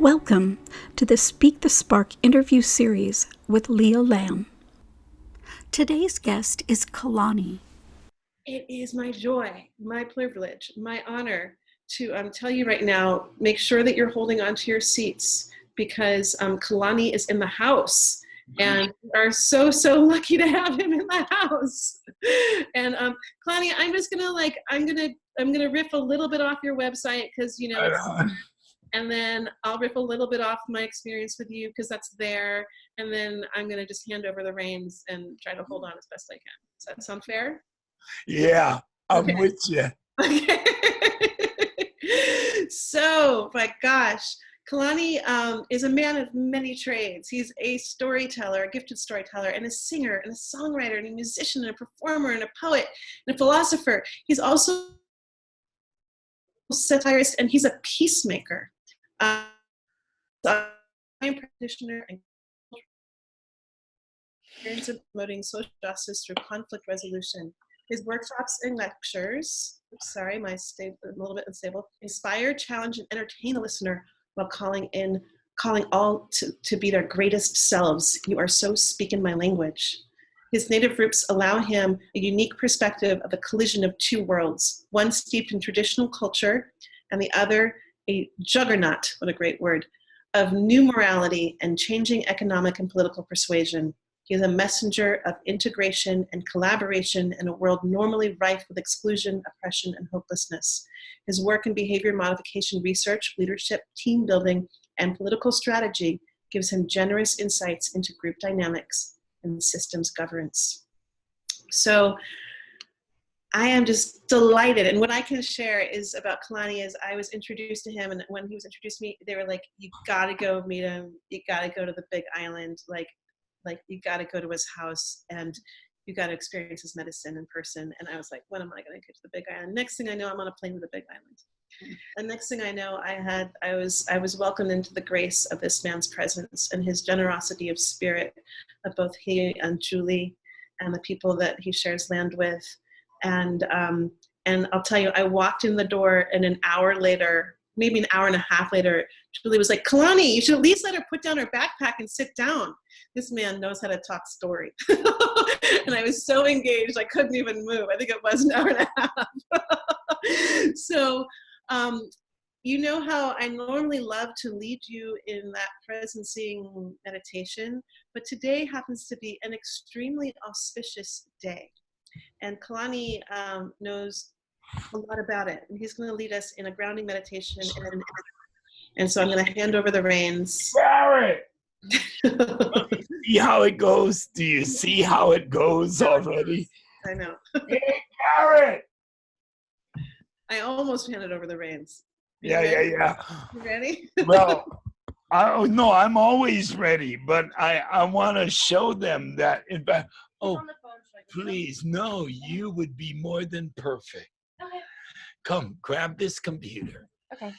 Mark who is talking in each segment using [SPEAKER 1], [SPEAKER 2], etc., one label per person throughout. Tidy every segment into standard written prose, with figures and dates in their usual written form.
[SPEAKER 1] Welcome to the Speak the Spark interview series with Leah Lamb. Today's guest is Kalani.
[SPEAKER 2] It is my joy, my privilege, my honor to tell you right now, make sure that you're holding onto your seats because Kalani is in the house. And we are so lucky to have him in the house. And Kalani, I'm just I'm gonna riff a little bit off your website because and then I'll rip a little bit off my experience with you because that's there. And then I'm gonna just hand over the reins and try to hold on as best I can. Does that sound fair?
[SPEAKER 3] Yeah, I'm with you.
[SPEAKER 2] Okay. So, my gosh, Kalani is a man of many trades. He's a storyteller, a gifted storyteller, and a singer, and a songwriter, and a musician, and a performer, and a poet, and a philosopher. He's also a satirist, and he's a peacemaker. I'm a practitioner and experience of promoting social justice through conflict resolution. His workshops and lectures, I'm a little bit unstable, inspire, challenge, and entertain the listener while calling all to be their greatest selves. You are so speaking my language. His native roots allow him a unique perspective of the collision of two worlds, one steeped in traditional culture and the other a juggernaut, what a great word, of new morality and changing economic and political persuasion. He is a messenger of integration and collaboration in a world normally rife with exclusion, oppression, and hopelessness. His work in behavior modification research, leadership, team building, and political strategy gives him generous insights into group dynamics and systems governance. So I am just delighted. And what I can share is about Kalani is I was introduced to him, and when he was introduced to me, they were like, you gotta go meet him. You gotta go to the Big Island. Like you got to go to his house and you got to experience his medicine in person. And I was like, when am I going to get to the Big Island? Next thing I know, I'm on a plane to the Big Island. And next thing I know, I was welcomed into the grace of this man's presence and his generosity of spirit of both he and Julie and the people that he shares land with. And I'll tell you, I walked in the door and an hour later, maybe an hour and a half later, Julie was like, Kalani, you should at least let her put down her backpack and sit down. This man knows how to talk story. And I was so engaged, I couldn't even move. I think it was an hour and a half. So, you know how I normally love to lead you in that presencing meditation, but today happens to be an extremely auspicious day. And Kalani knows a lot about it. And he's going to lead us in a grounding meditation. And so I'm going to hand over the reins.
[SPEAKER 3] Garrett! See how it goes? Do you see how it goes already?
[SPEAKER 2] I know.
[SPEAKER 3] Hey, Garrett!
[SPEAKER 2] I almost handed over the reins.
[SPEAKER 3] Yeah.
[SPEAKER 2] You ready?
[SPEAKER 3] Well, no, I'm always ready, but I want to show them that. In fact, please, no, you would be more than perfect.
[SPEAKER 4] Okay.
[SPEAKER 3] Come, grab this computer.
[SPEAKER 4] Okay.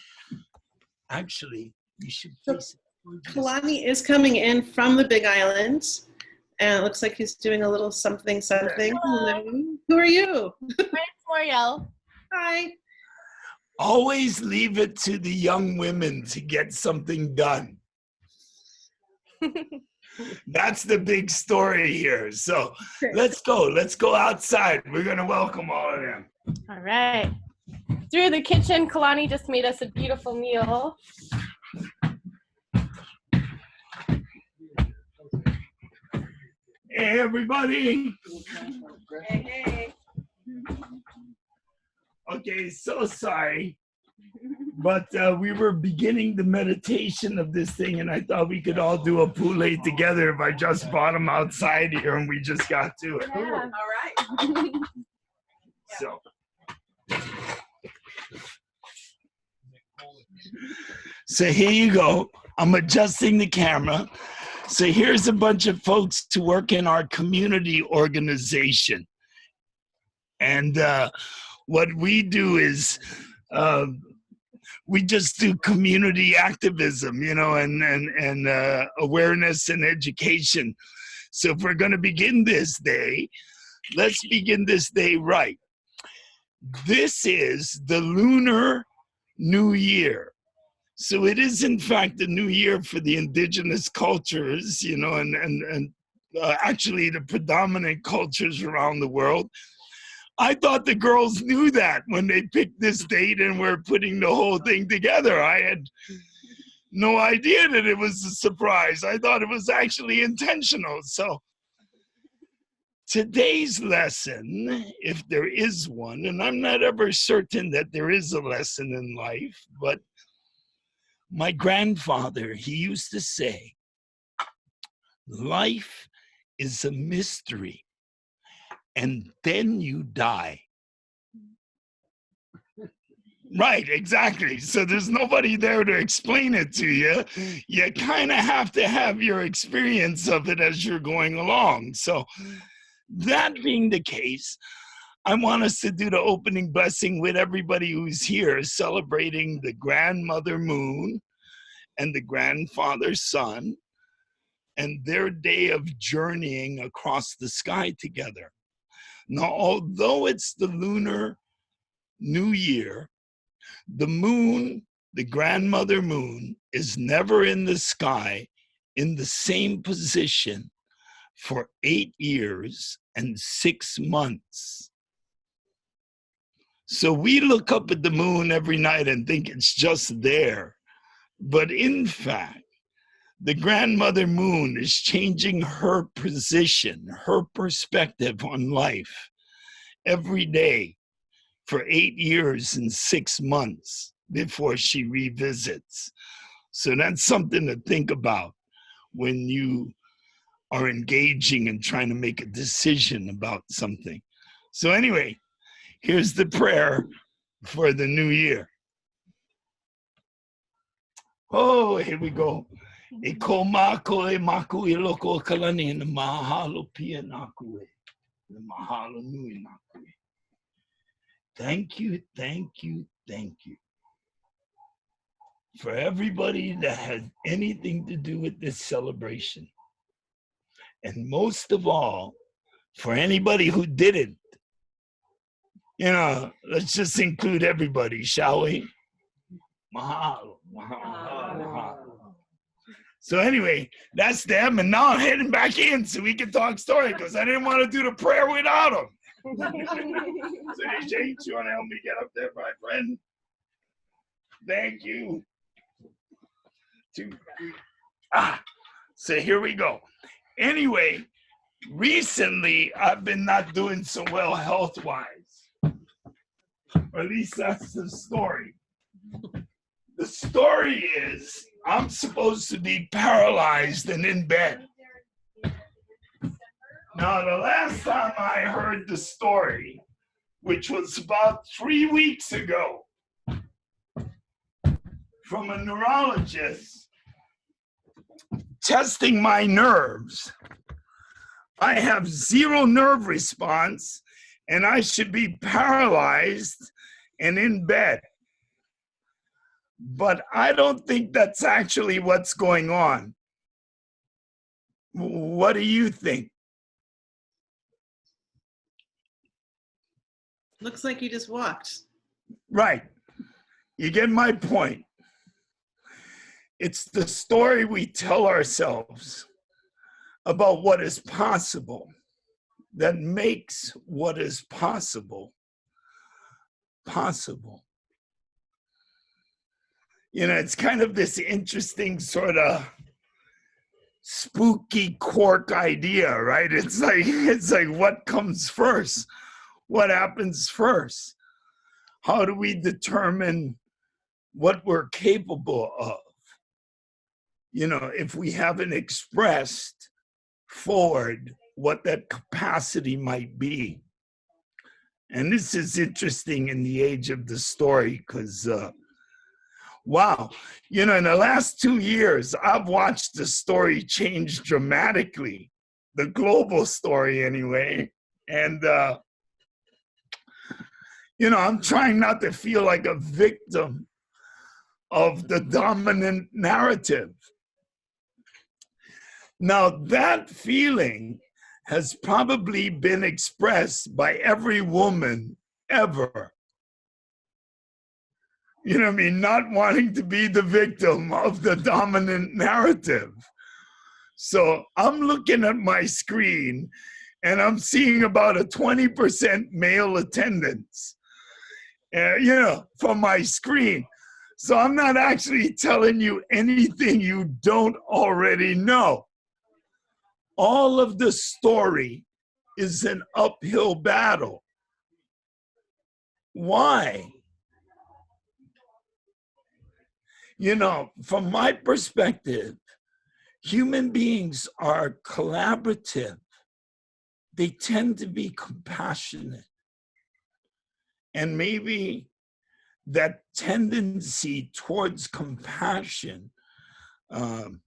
[SPEAKER 3] Actually, you should
[SPEAKER 2] face it. Kalani is coming in from the Big Island, and it looks like he's doing a little something.
[SPEAKER 4] Hello.
[SPEAKER 2] Who are you?
[SPEAKER 4] My name's Moriel.
[SPEAKER 2] Hi.
[SPEAKER 3] Always leave it to the young women to get something done. That's the big story here. So let's go outside. We're going to welcome all of them.
[SPEAKER 4] All right. Through the kitchen, Kalani just made us a beautiful meal.
[SPEAKER 3] Hey, everybody.
[SPEAKER 4] Hey.
[SPEAKER 3] Okay, so sorry. But we were beginning the meditation of this thing, and I thought we could all do a pule together if I just brought them outside here and we just got to it.
[SPEAKER 4] Yeah.
[SPEAKER 2] All right.
[SPEAKER 3] So here you go. I'm adjusting the camera. So here's a bunch of folks to work in our community organization. And what we do is we just do community activism, and awareness and education. So if we're going to begin this day, let's begin this day right. This is the Lunar New Year. So it is, in fact, a new year for the indigenous cultures, you know, and actually the predominant cultures around the world. I thought the girls knew that when they picked this date and were putting the whole thing together. I had no idea that it was a surprise. I thought it was actually intentional. So today's lesson, if there is one, and I'm not ever certain that there is a lesson in life, but my grandfather, he used to say, life is a mystery, and then you die. Right, exactly. So there's nobody there to explain it to you. You kind of have to have your experience of it as you're going along. So that being the case, I want us to do the opening blessing with everybody who's here, celebrating the grandmother moon and the grandfather sun and their day of journeying across the sky together. Now, although it's the lunar new year, the moon, the grandmother moon, is never in the sky in the same position for 8 years and 6 months. So we look up at the moon every night and think it's just there. But in fact, the grandmother moon is changing her position, her perspective on life every day for 8 years and 6 months before she revisits. So that's something to think about when you are engaging and trying to make a decision about something. So anyway, here's the prayer for the new year. Oh, here we go. E ko mako e maku I loko kalani na mahalo pia naku e. Na mahalo nui naku e. Thank you, thank you, thank you for everybody that had anything to do with this celebration. And most of all, for anybody who didn't. You know, let's just include everybody, shall we? Mahalo, mahalo, mahalo. So anyway, that's them. And now I'm heading back in so we can talk story because I didn't want to do the prayer without them. So James, you want to help me get up there, my friend? Thank you. 2, 3. So here we go. Anyway, recently I've been not doing so well health-wise. Or at least that's the story. The story is I'm supposed to be paralyzed and in bed. Now, the last time I heard the story, which was about 3 weeks ago, from a neurologist testing my nerves, I have 0 nerve response and I should be paralyzed and in bed. But I don't think that's actually what's going on. What do you think?
[SPEAKER 2] Looks like you just walked.
[SPEAKER 3] Right. You get my point. It's the story we tell ourselves about what is possible that makes what is possible possible. You know, it's kind of this interesting sort of spooky quark idea, right? It's like what comes first? What happens first? How do we determine what we're capable of? You know, if we haven't expressed forward what that capacity might be. And this is interesting in the age of the story because, wow, you know, in the last 2 years, I've watched the story change dramatically, the global story anyway. And, you know, I'm trying not to feel like a victim of the dominant narrative. Now, that feeling has probably been expressed by every woman ever. You know what I mean? Not wanting to be the victim of the dominant narrative. So I'm looking at my screen and I'm seeing about a 20% male attendance, from my screen. So I'm not actually telling you anything you don't already know. All of the story is an uphill battle. Why? From my perspective, human beings are collaborative. They tend to be compassionate. And maybe that tendency towards compassion can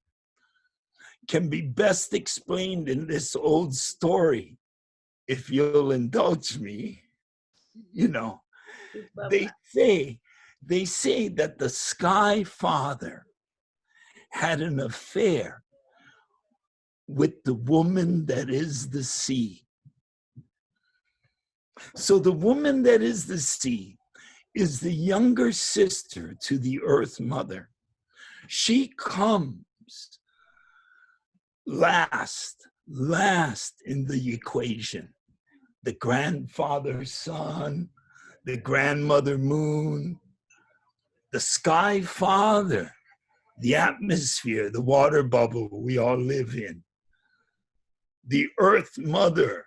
[SPEAKER 3] be best explained in this old story, if you'll indulge me. They say that the Sky Father had an affair with the woman that is the sea. So the woman that is the sea is the younger sister to the Earth Mother. She comes last in the equation. The grandfather sun, the grandmother moon, the Sky Father, the atmosphere, the water bubble we all live in, the Earth Mother,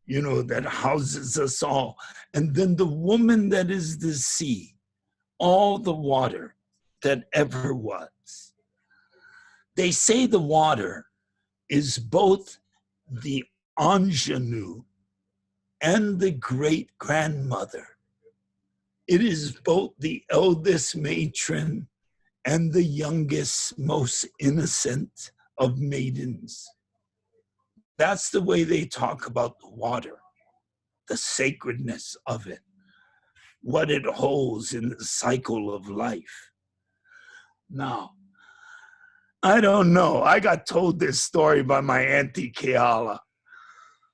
[SPEAKER 3] that houses us all, and then the woman that is the sea, all the water that ever was. They say the water is both the ingenue and the great grandmother. It is both the eldest matron and the youngest, most innocent of maidens. That's the way they talk about the water, the sacredness of it, what it holds in the cycle of life. Now, I don't know. I got told this story by my auntie Keala.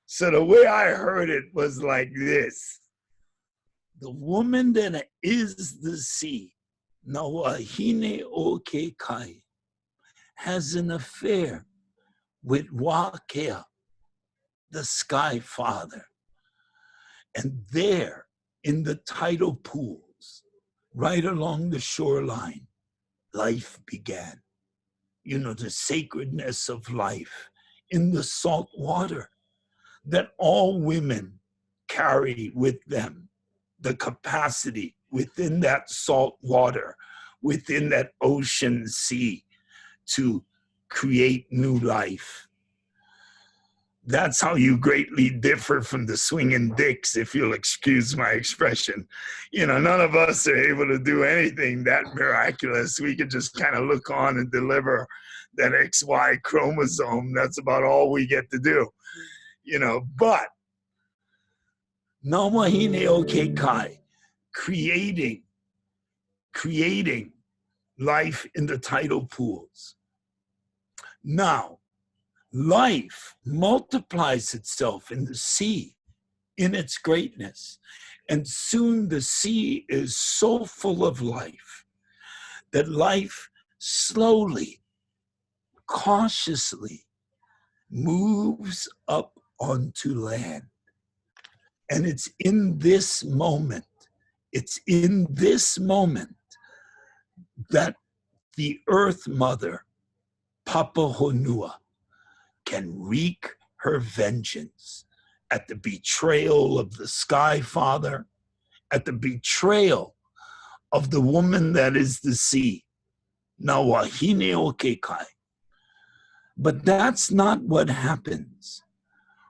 [SPEAKER 3] So the way I heard it was like this. The woman that is the sea, Nawahine o ke kai, has an affair with Wakea, the Sky Father. And there, in the tidal pools, right along the shoreline, life began. The sacredness of life in the salt water that all women carry with them, the capacity within that salt water, within that ocean sea to create new life. That's how you greatly differ from the swinging dicks, if you'll excuse my expression. None of us are able to do anything that miraculous. We could just kind of look on and deliver that XY chromosome. That's about all we get to do. But Nawahine o ke kai, creating life in the tidal pools. Now, life multiplies itself in the sea, in its greatness. And soon the sea is so full of life that life slowly, cautiously moves up onto land. And it's in this moment that the Earth Mother, Papa Honua, can wreak her vengeance at the betrayal of the Sky Father, at the betrayal of the woman that is the sea, Nawahine o ke kai. But that's not what happens.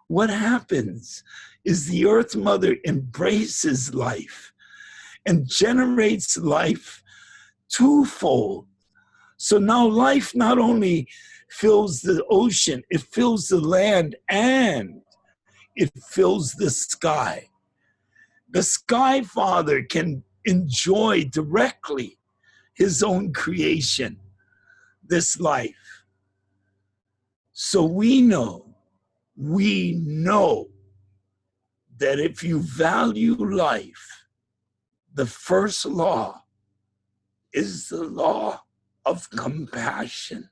[SPEAKER 3] What happens is the Earth Mother embraces life and generates life twofold. So now life not only fills the ocean, it fills the land, and it fills the sky. The Sky Father can enjoy directly his own creation, this life. So we know that if you value life, the first law is the law of compassion.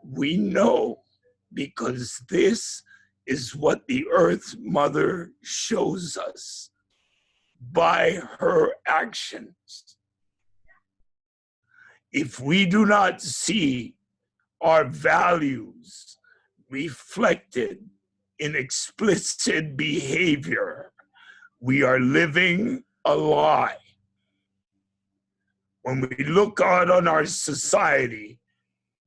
[SPEAKER 3] We know because this is what the Earth Mother shows us by her actions. If we do not see our values reflected in explicit behavior, we are living a lie. When we look out on our society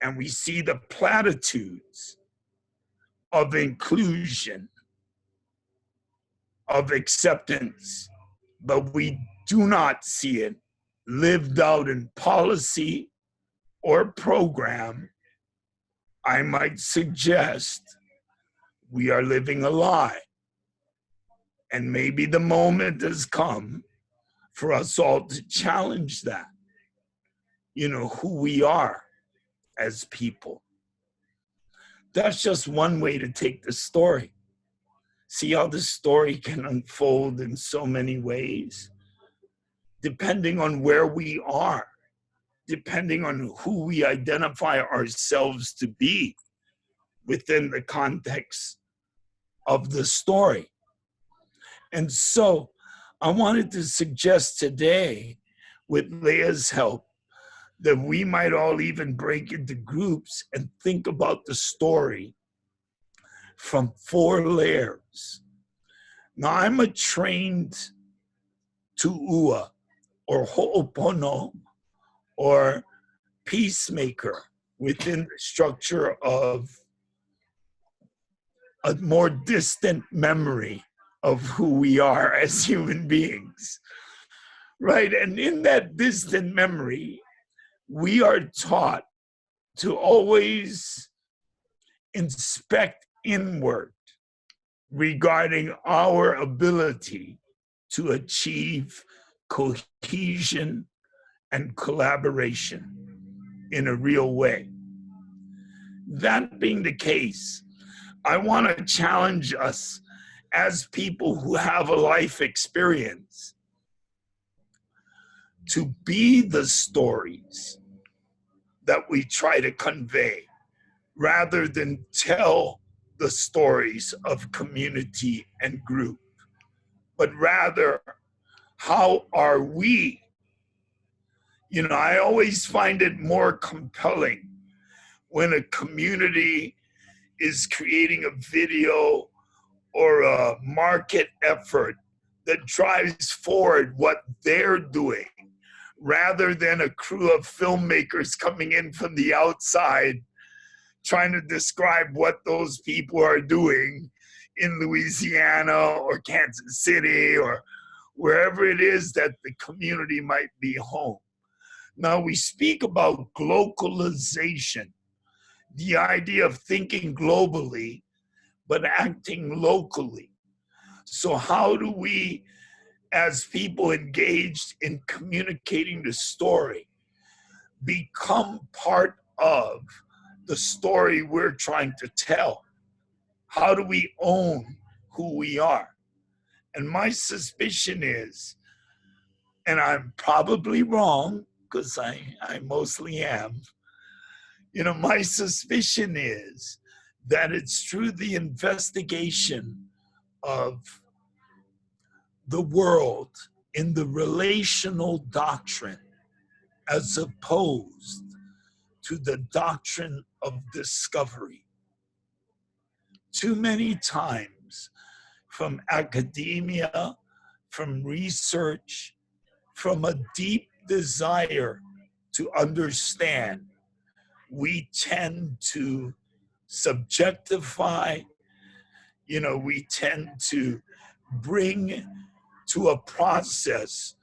[SPEAKER 3] and we see the platitudes of inclusion, of acceptance, but we do not see it lived out in policy or program, I might suggest we are living a lie. And maybe the moment has come for us all to challenge that, who we are as people. That's just one way to take the story. See how the story can unfold in so many ways, depending on where we are, depending on who we identify ourselves to be within the context of the story. And so I wanted to suggest today, with Leah's help, that we might all even break into groups and think about the story from 4 layers. Now, I'm a trained tu'ua or ho'opono or peacemaker within the structure of a more distant memory of who we are as human beings, right? And in that distant memory, we are taught to always inspect inward regarding our ability to achieve cohesion and collaboration in a real way. That being the case, I want to challenge us as people who have a life experience to be the stories that we try to convey, rather than tell the stories of community and group, but rather, how are we? I always find it more compelling when a community is creating a video or a market effort that drives forward what they're doing, rather than a crew of filmmakers coming in from the outside trying to describe what those people are doing in Louisiana or Kansas City or wherever it is that the community might be home. Now, we speak about globalization, the idea of thinking globally but acting locally. So how do we, as people engaged in communicating the story, become part of the story we're trying to tell? How do we own who we are? And my suspicion is, and I'm probably wrong, because I mostly am, my suspicion is that it's through the investigation of the world in the relational doctrine as opposed to the doctrine of discovery. Too many times, from academia, from research, from a deep desire to understand, we tend to subjectify, we tend to bring to a process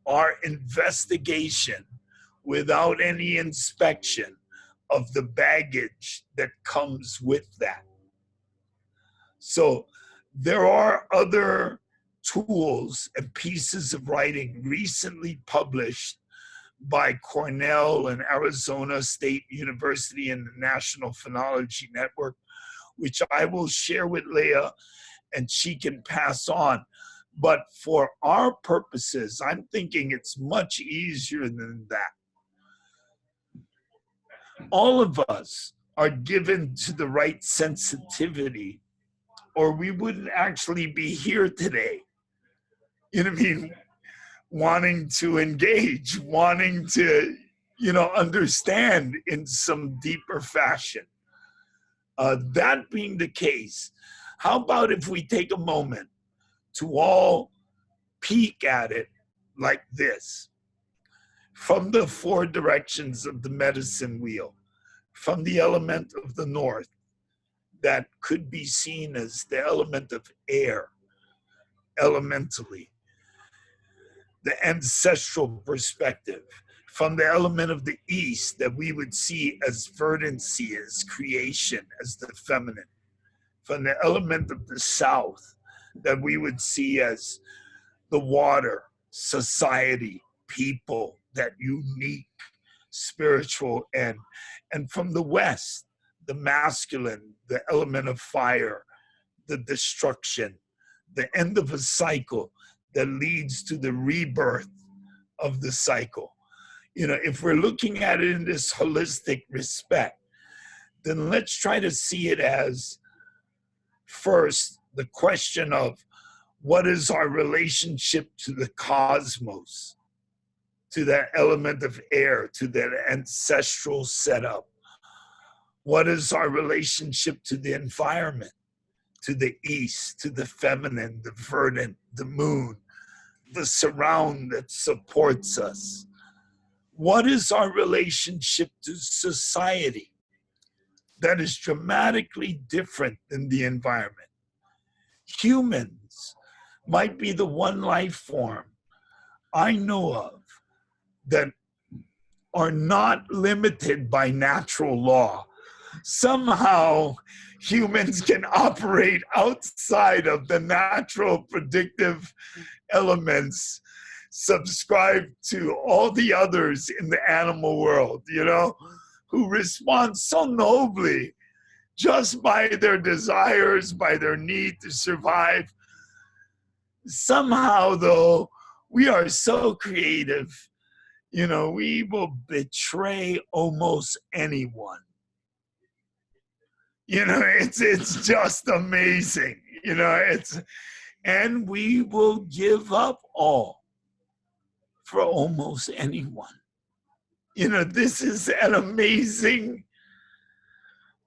[SPEAKER 3] our investigation without any inspection of the baggage that comes with that. So there are other tools and pieces of writing recently published by Cornell and Arizona State University and the National Phonology Network, which I will share with Leah and she can pass on. But for our purposes, I'm thinking it's much easier than that. All of us are given to the right sensitivity, or we wouldn't actually be here today. You know what I mean? Wanting to engage, wanting to, understand in some deeper fashion. That being the case, how about if we take a moment to all peek at it like this? From the four directions of the medicine wheel, from the element of the north, that could be seen as the element of air, elementally, the ancestral perspective, from the element of the east that we would see as verdancy, as creation, as the feminine, from the element of the south that we would see as the water, society, people, that unique spiritual end, and from the west, the masculine, the element of fire, the destruction, the end of a cycle that leads to the rebirth of the cycle. If we're looking at it in this holistic respect, then let's try to see it as, first, the question of what is our relationship to the cosmos, to that element of air, to that ancestral setup? What is our relationship to the environment, to the east, to the feminine, the verdant, the moon, the surround that supports us? What is our relationship to society that is dramatically different than the environment? Humans might be the one life form I know of that are not limited by natural law. Somehow humans can operate outside of the natural predictive elements subscribed to all the others in the animal world, who respond so nobly just by their desires, by their need to survive. Somehow, though, we are so creative, we will betray almost anyone. It's just amazing, and we will give up all for almost anyone. This is an amazing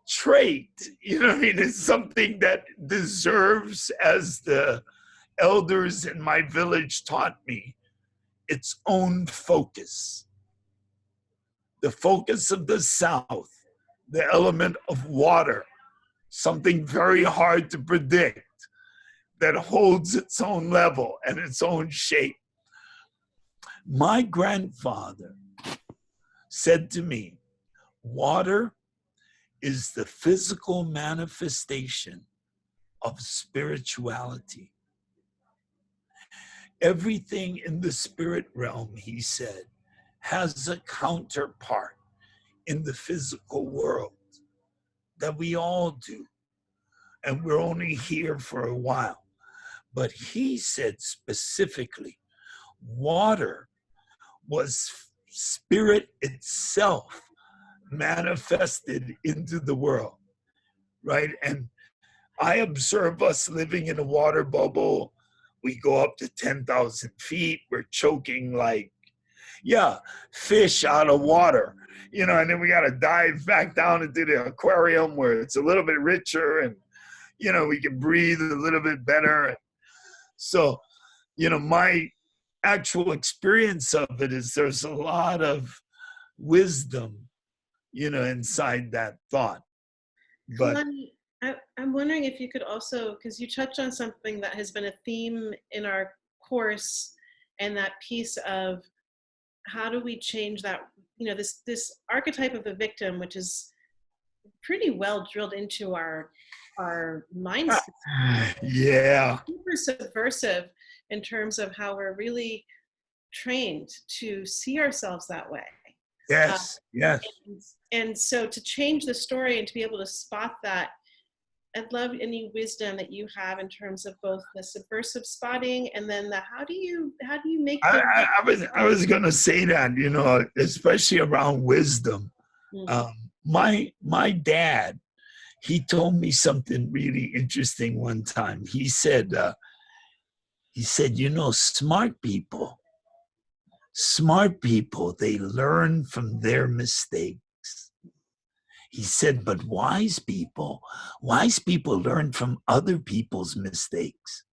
[SPEAKER 3] trait. It's something that deserves, as the elders in my village taught me, its own focus. The focus of the South, the element of water, something very hard to predict, that holds its own level and its own shape. My grandfather said to me, water is the physical manifestation of spirituality. Everything in the spirit realm, he said, has a counterpart in the physical world, that we all do. And we're only here for a while. But he said specifically, water was spirit itself manifested into the world, right? And I observe us living in a water bubble. We go up to 10,000 feet. We're choking like, fish out of water, and then we got to dive back down into the aquarium where it's a little bit richer and, we can breathe a little bit better. So, my actual experience of it is there's a lot of wisdom, inside that thought. But
[SPEAKER 2] Kalani, I'm wondering if you could also, because you touched on something that has been a theme in our course, and that piece of how do we change that, this archetype of the victim, which is pretty well drilled into our mindset.
[SPEAKER 3] Yeah.
[SPEAKER 2] Super subversive in terms of how we're really trained to see ourselves that way.
[SPEAKER 3] Yes. Yes.
[SPEAKER 2] And so to change the story and to be able to spot that I'd love any wisdom that you have in terms of both the subversive spotting and then the how do you make the
[SPEAKER 3] I was gonna say that, you know, especially around wisdom.
[SPEAKER 2] Mhm.
[SPEAKER 3] My dad, he told me something really interesting one time. He said, you know, smart people, they learn from their mistakes. He said, but wise people learn from other people's mistakes.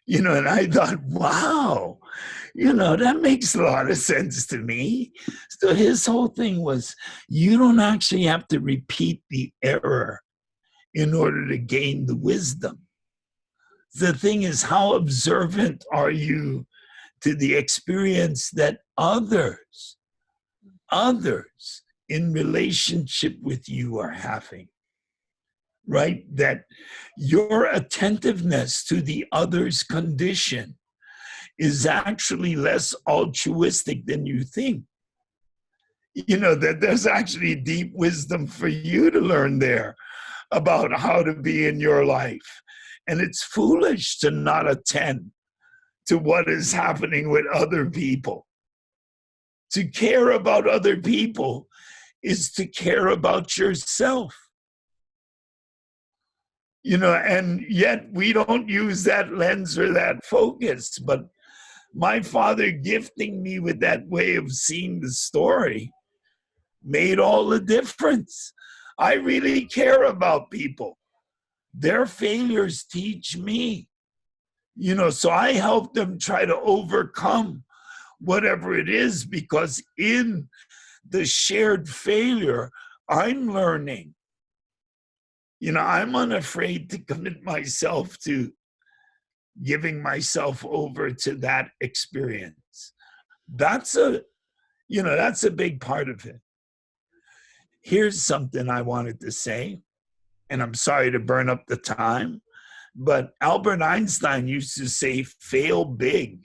[SPEAKER 3] You know, and I thought, wow, you know, that makes a lot of sense to me. So his whole thing was, you don't actually have to repeat the error in order to gain the wisdom. The thing is, how observant are you to the experience that others in relationship with you are having, right? That your attentiveness to the other's condition is actually less altruistic than you think. You know, that there's actually deep wisdom for you to learn there about how to be in your life. And it's foolish to not attend to what is happening with other people. To care about other people is to care about yourself. You know, and yet we don't use that lens or that focus. But my father gifting me with that way of seeing the story made all the difference. I really care about people. Their failures teach me, you know, so I help them try to overcome whatever it is, because in the shared failure, I'm learning. You know, I'm unafraid to commit myself to giving myself over to that experience. That's that's a big part of it. Here's something I wanted to say, and I'm sorry to burn up the time, but Albert Einstein used to say, fail big.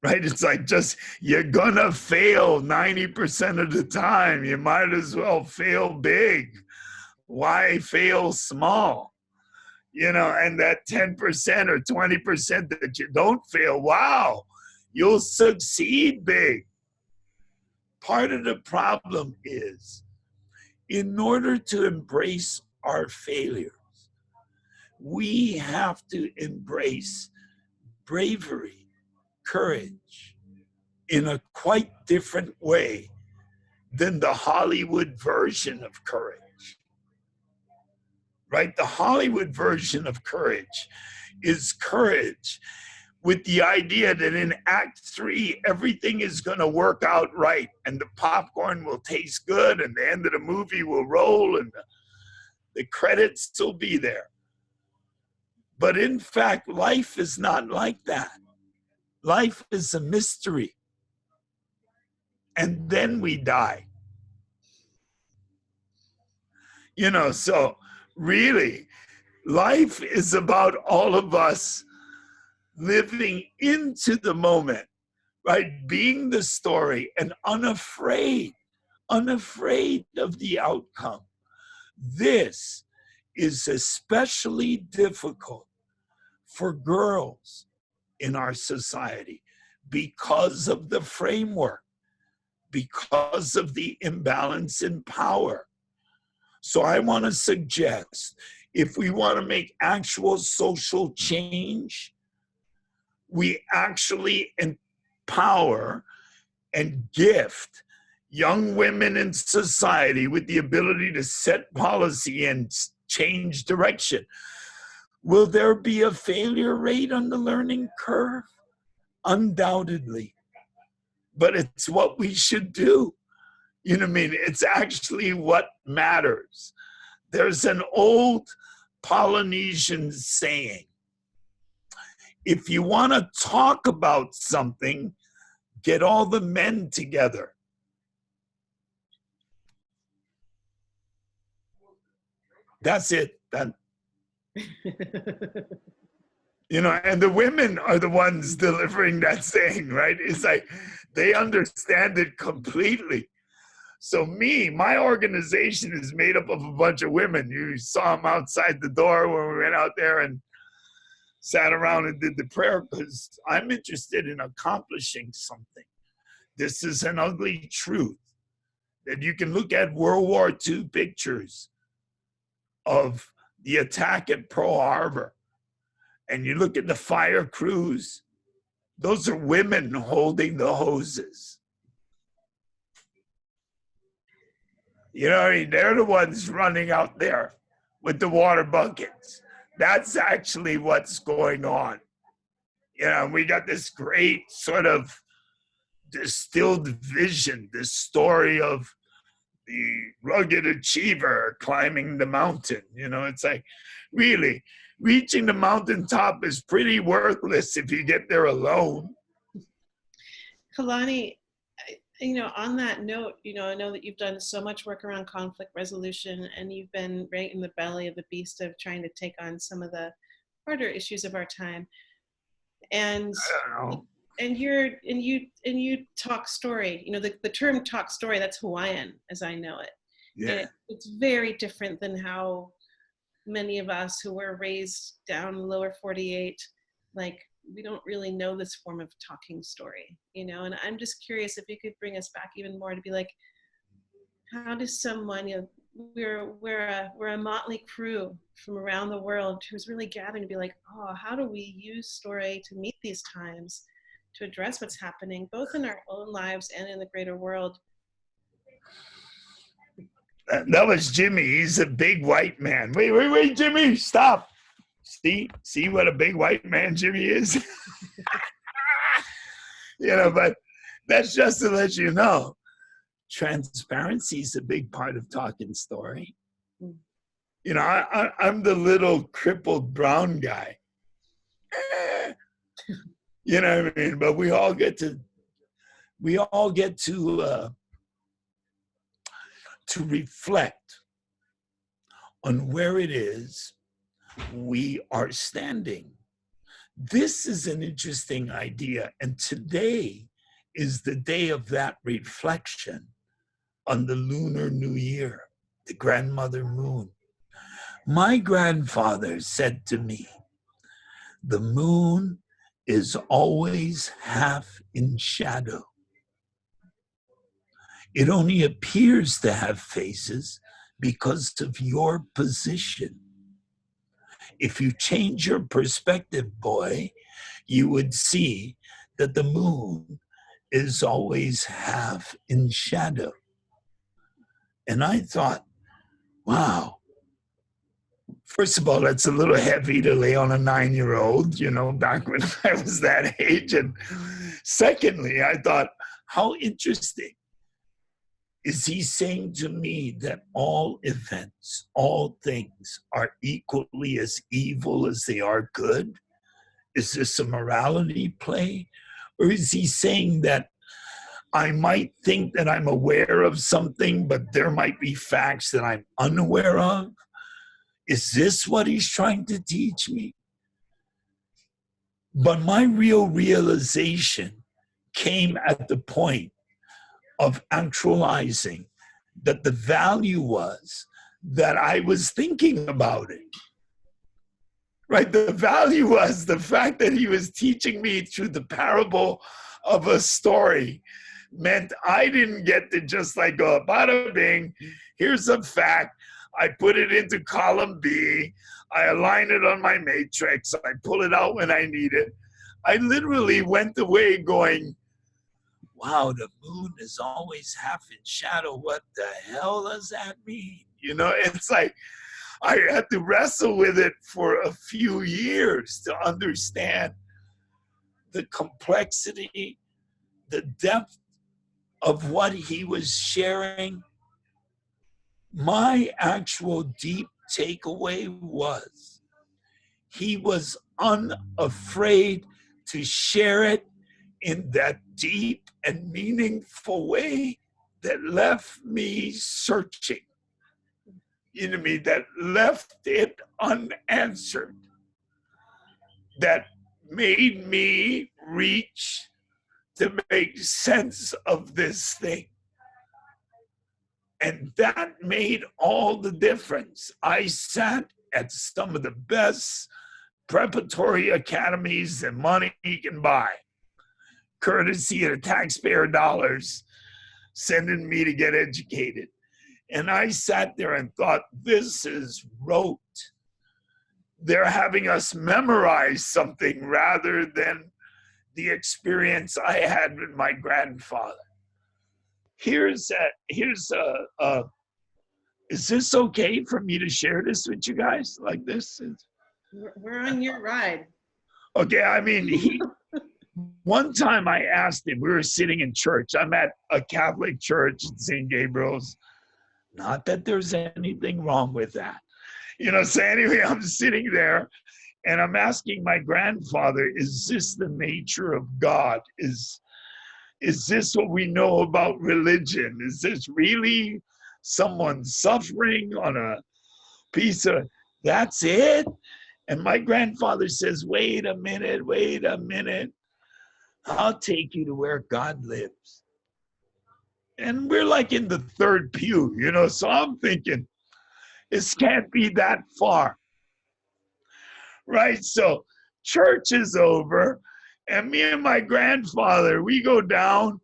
[SPEAKER 3] Right? It's like, just, you're gonna fail 90% of the time. You might as well fail big. Why fail small? You know, and that 10% or 20% that you don't fail, wow, you'll succeed big. Part of the problem is, in order to embrace our failures, we have to embrace bravery, courage, in a quite different way than the Hollywood version of courage. Right? The Hollywood version of courage is courage with the idea that in Act 3, everything is going to work out right, and the popcorn will taste good, and the end of the movie will roll, and the credits will be there. But in fact, life is not like that. Life is a mystery. And then we die. You know, so really, life is about all of us living into the moment, right? Being the story and unafraid of the outcome. This is especially difficult for girls in our society because of the framework, because of the imbalance in power. So I want to suggest, if we want to make actual social change, we actually empower and gift young women in society with the ability to set policy and change direction. Will there be a failure rate on the learning curve? Undoubtedly. But it's what we should do. You know what I mean? It's actually what matters. There's an old Polynesian saying, if you want to talk about something, get all the men together. That's it. You know, and the women are the ones delivering that saying, right? It's like they understand it completely. So my organization is made up of a bunch of women. You saw them outside the door when we went out there and sat around and did the prayer, because I'm interested in accomplishing something. This is an ugly truth that you can look at World War II pictures of the attack at Pearl Harbor, and you look at the fire crews, those are women holding the hoses. You know what I mean? They're the ones running out there with the water buckets. That's actually what's going on. You know, we got this great sort of distilled vision, this story of the rugged achiever climbing the mountain. You know, it's like, really, reaching the mountaintop is pretty worthless if you get there alone.
[SPEAKER 2] Kalani, on that note, I know that you've done so much work around conflict resolution, and you've been right in the belly of the beast of trying to take on some of the harder issues of our time. And
[SPEAKER 3] I don't know.
[SPEAKER 2] And you talk story. The term talk story, that's Hawaiian as I know it.
[SPEAKER 3] Yeah.
[SPEAKER 2] It's very different than how many of us who were raised down lower 48, like, we don't really know this form of talking story, and I'm just curious if you could bring us back even more to be like, how does someone, we're a motley crew from around the world who's really gathering to be like, oh, how do we use story to meet these times, to address what's happening both in our own lives and in the greater world?
[SPEAKER 3] That was Jimmy. He's a big white man. Wait, Jimmy, stop. See what a big white man Jimmy is? But that's just to let you know, transparency is a big part of talking story. I'm the little crippled brown guy. You know what I mean? But we all get to reflect on where it is we are standing. This is an interesting idea, and today is the day of that reflection on the Lunar New Year, the grandmother moon. My grandfather said to me, the moon is always half in shadow. It only appears to have faces because of your position. If you change your perspective, boy, you would see that the moon is always half in shadow. And I thought, wow, first of all, that's a little heavy to lay on a 9-year-old, back when I was that age. And secondly, I thought, how interesting. Is he saying to me that all events, all things are equally as evil as they are good? Is this a morality play? Or is he saying that I might think that I'm aware of something, but there might be facts that I'm unaware of? Is this what he's trying to teach me? But my real realization came at the point of actualizing that the value was that I was thinking about it. Right? The value was the fact that he was teaching me through the parable of a story meant I didn't get to just like go, bada bing, here's a fact, I put it into column B, I align it on my matrix, I pull it out when I need it. I literally went away going, wow, the moon is always half in shadow. What the hell does that mean? It's like I had to wrestle with it for a few years to understand the complexity, the depth of what he was sharing. My actual deep takeaway was he was unafraid to share it in that deep and meaningful way that left me searching, that left it unanswered, that made me reach to make sense of this thing. And that made all the difference. I sat at some of the best preparatory academies that money can buy, courtesy of the taxpayer dollars sending me to get educated. And I sat there and thought, this is rote. They're having us memorize something rather than the experience I had with my grandfather. Is this okay for me to share this with you guys like this?
[SPEAKER 2] We're on your ride.
[SPEAKER 3] Okay, I mean, one time I asked him, we were sitting in church. I'm at a Catholic church in St. Gabriel's. Not that there's anything wrong with that. So anyway, I'm sitting there and I'm asking my grandfather, is this the nature of God? Is this what we know about religion? Is this really someone suffering on a piece of, that's it? And my grandfather says, wait a minute. I'll take you to where God lives. And we're like in the third pew, so I'm thinking, this can't be that far. Right? So church is over, and me and my grandfather, we go down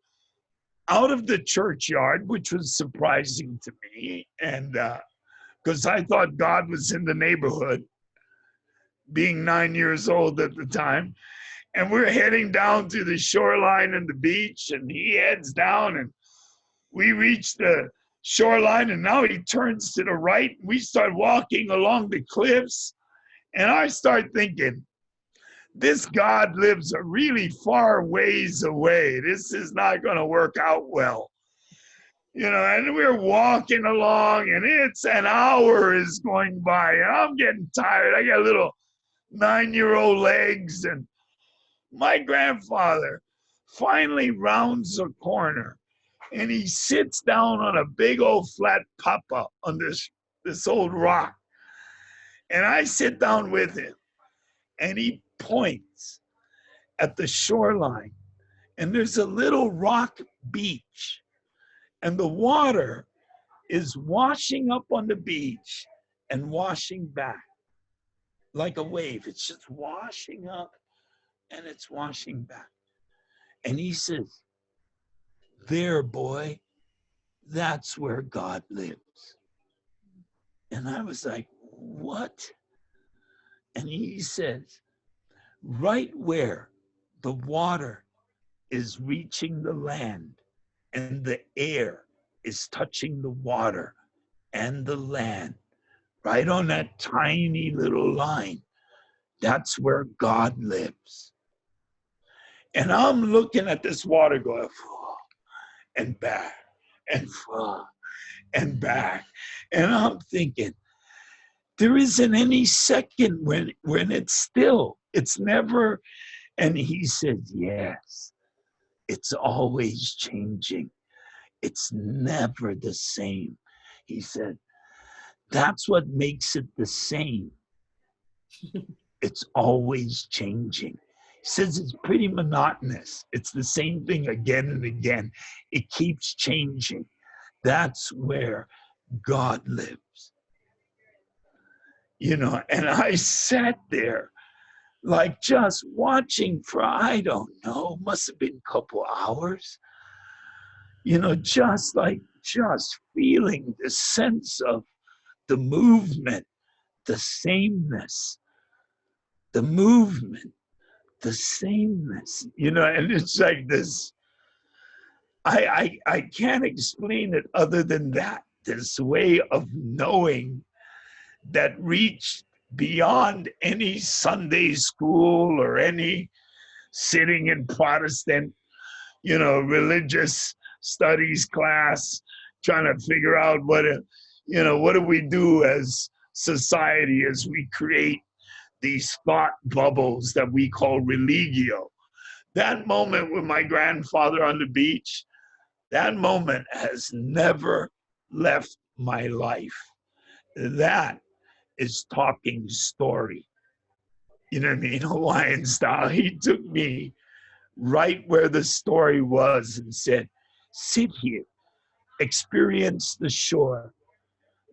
[SPEAKER 3] out of the churchyard, which was surprising to me, and because I thought God was in the neighborhood, being 9 years old at the time. And we're heading down to the shoreline and the beach, and he heads down, and we reach the shoreline, and now he turns to the right. We start walking along the cliffs, and I start thinking, this God lives a really far ways away. This is not going to work out well. And we're walking along, and it's an hour is going by, and I'm getting tired. I got little 9-year-old legs, and my grandfather finally rounds a corner, and he sits down on a big old flat papa on this old rock. And I sit down with him, and he points at the shoreline, and there's a little rock beach, and the water is washing up on the beach and washing back like a wave. It's just washing up and it's washing back. And he says, there, boy, that's where God lives. And I was like, what? And he says, right where the water is reaching the land and the air is touching the water and the land, right on that tiny little line, that's where God lives. And I'm looking at this water going, and back, and and back. And I'm thinking, there isn't any second when it's still. It's never. And he said, yes, it's always changing. It's never the same. He said, that's what makes it the same. It's always changing. He says it's pretty monotonous. It's the same thing again and again. It keeps changing. That's where God lives. And I sat there like just watching for, I don't know, must have been a couple hours. Just feeling the sense of the movement, the sameness, the movement, the sameness, and it's like this. I can't explain it other than that. This way of knowing that reached beyond any Sunday school or any sitting in Protestant, religious studies class, trying to figure out what do we do as society as we create these thought bubbles that we call religio. That moment with my grandfather on the beach, that moment has never left my life. That is talking story. You know what I mean? Hawaiian style. He took me right where the story was and said, sit here. experience the shore,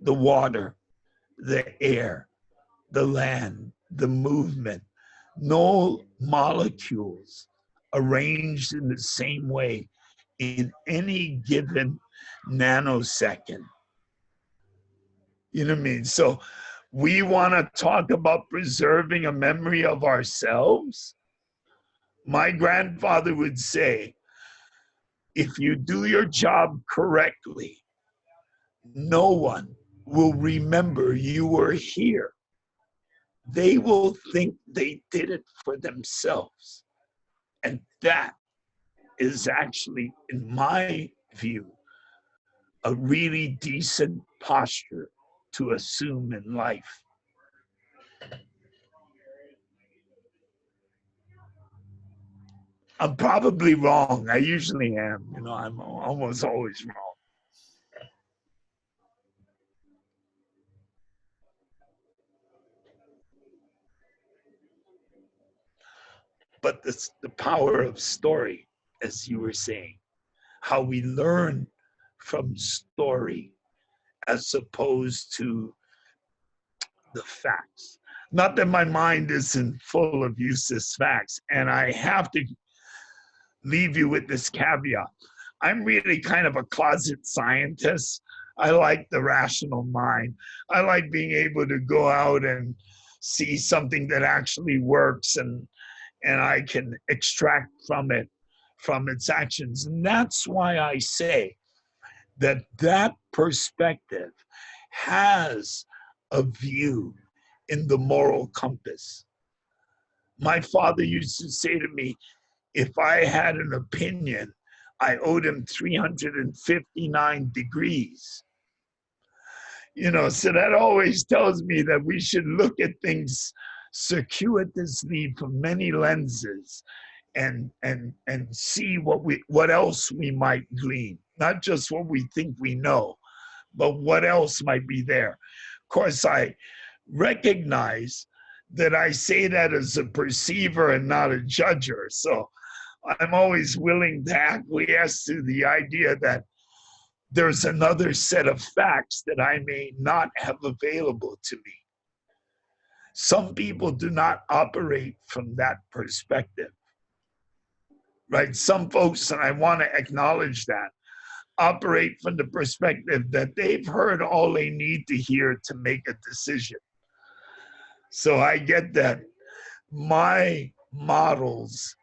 [SPEAKER 3] the water, the air, the land, the movement. No molecules arranged in the same way in any given nanosecond. You know what I mean? So we want to talk about preserving a memory of ourselves. My grandfather would say, if you do your job correctly, no one will remember you were here. They will think they did it for themselves. And that is actually, in my view, a really decent posture to assume in life. I'm probably wrong. I usually am. You know, I'm almost always wrong. But the power of story, as you were saying, how we learn from story as opposed to the facts. Not that my mind isn't full of useless facts, and I have to leave you with this caveat. I'm really kind of a closet scientist. I like the rational mind. I like being able to go out and see something that actually works, and I can extract from it, from its actions. And that's why I say that that perspective has a view in the moral compass. My father used to say to me, if I had an opinion, I owed him 359 degrees. You know, so that always tells me that we should look at things circuitously from many lenses and see what else we might glean, not just what we think we know, but what else might be there. Of course, I recognize that I say that as a perceiver and not a judger. So I'm always willing to acquiesce to the idea that there's another set of facts that I may not have available to me. Some people do not operate from that perspective, right? Some folks, and I want to acknowledge that, operate from the perspective that they've heard all they need to hear to make a decision. So I get that my models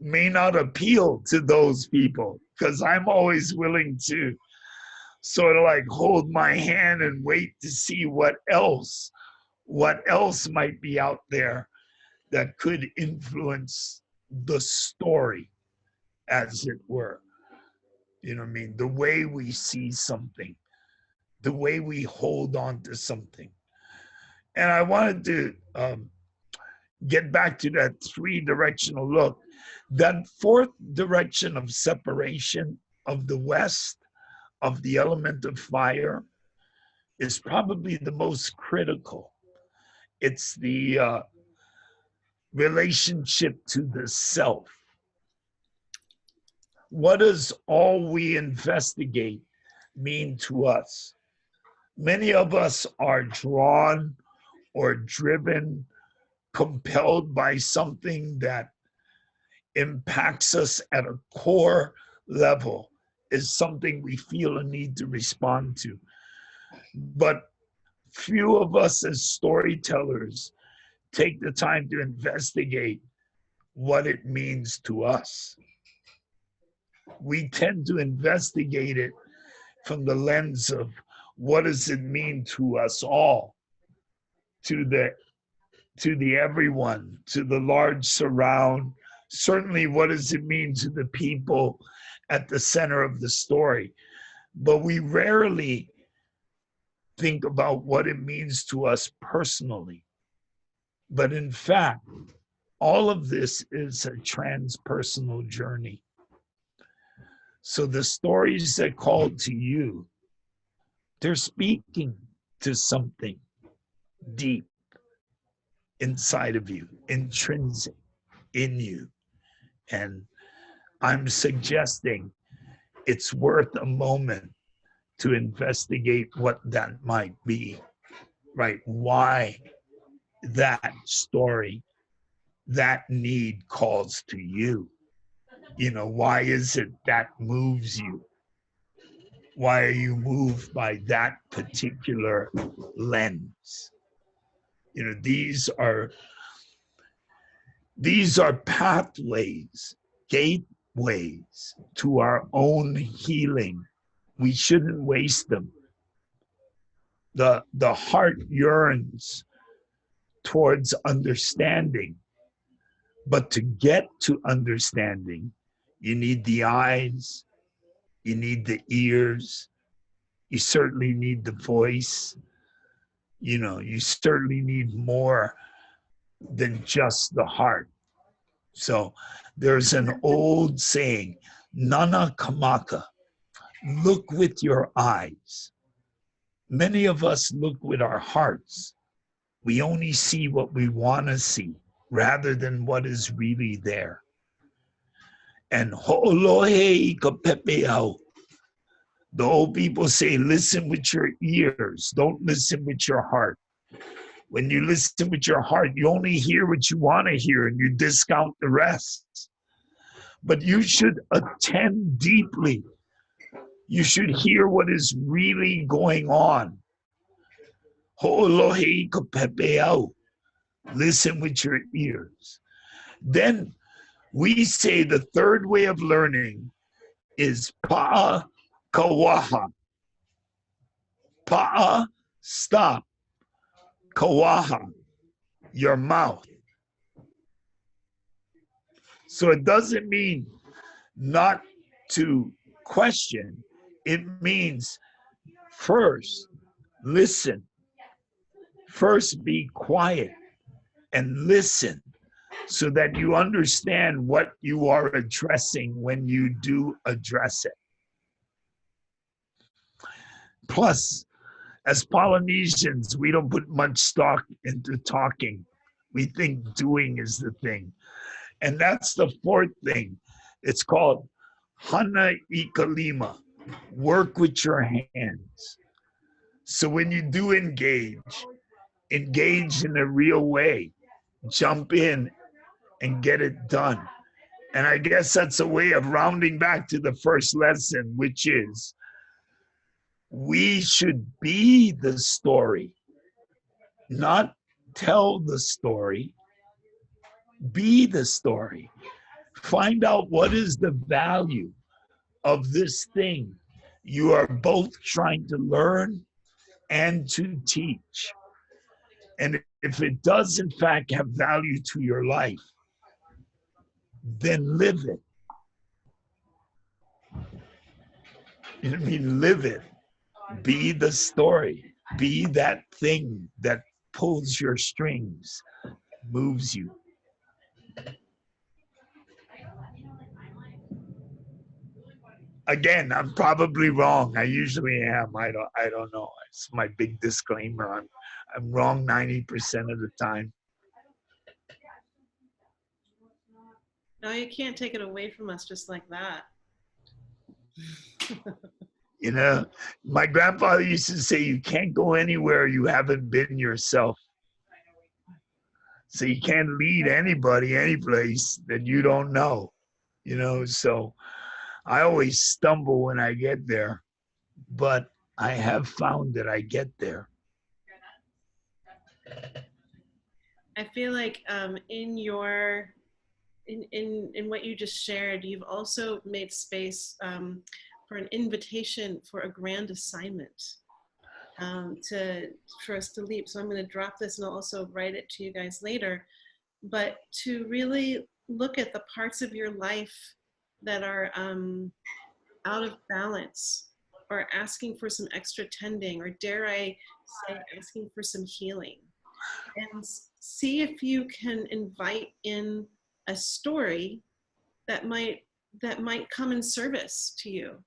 [SPEAKER 3] may not appeal to those people because I'm always willing to sort of like hold my hand and wait to see what else might be out there that could influence the story, as it were. You know what I mean? The way we see something, the way we hold on to something. And I wanted to get back to that three-directional look. That fourth direction of separation of the West, of the element of fire, is probably the most critical. It's the relationship to the self. What does all we investigate mean to us? Many of us are drawn or driven, compelled by something that impacts us at a core level, is something we feel a need to respond to. But few of us as storytellers take the time to investigate what it means to us. We tend to investigate it from the lens of what does it mean to us all, to the everyone, to the large surround. Certainly, what does it mean to the people at the center of the story? But we rarely think about what it means to us personally. But in fact, all of this is a transpersonal journey. So the stories that call to you, they're speaking to something deep inside of you, intrinsic in you. And I'm suggesting it's worth a moment to investigate what that might be, right? Why that story, that need calls to you. You know, why is it that moves you? Why are you moved by that particular lens? You know, these are pathways, gateways to our own healing. We shouldn't waste them. The heart yearns towards understanding, but to get to understanding, you need the eyes, you need the ears, you certainly need the voice. You know, you certainly need more than just the heart. So there's an old saying, Nana Kamaka, look with your eyes. Many of us look with our hearts. We only see what we want to see rather than what is really there. And ho'olohe ka pepeau. The old people say, listen with your ears, don't listen with your heart. When you listen with your heart, you only hear what you want to hear and you discount the rest. But you should attend deeply. You should hear what is really going on. Ho'olohe ka pepeau. Listen with your ears. Then we say the third way of learning is pa'a kawaha. Pa'a, stop. Kawaha, your mouth. So it doesn't mean not to question. It means first, listen. First, be quiet and listen so that you understand what you are addressing when you do address it. Plus, as Polynesians, we don't put much stock into talking. We think doing is the thing. And that's the fourth thing. It's called Hana Ikalima, work with your hands. So when you do engage in a real way, jump in and get it done. And I guess that's a way of rounding back to the first lesson, which is we should be the story, not tell the story, be the story. Find out what is the value of this thing you are both trying to learn and to teach. And if it does, in fact, have value to your life, then live it. You know what I mean? Live it. Be the story. Be that thing that pulls your strings, moves you. Again, I'm probably wrong. I usually am. I don't know. It's my big disclaimer. I'm wrong 90% of the time.
[SPEAKER 2] No, you can't take it away from us just like that.
[SPEAKER 3] You know, my grandfather used to say, you can't go anywhere you haven't been yourself. So you can't lead anybody any place that you don't know, you know. So I always stumble when I get there, but I have found that I get there.
[SPEAKER 2] I feel like in your in what you just shared, you've also made space for an invitation for a grand assignment for us to leap. So I'm going to drop this and I'll also write it to you guys later. But to really look at the parts of your life that are out of balance or asking for some extra tending, or dare I say, asking for some healing. And see if you can invite in a story that might come in service to you.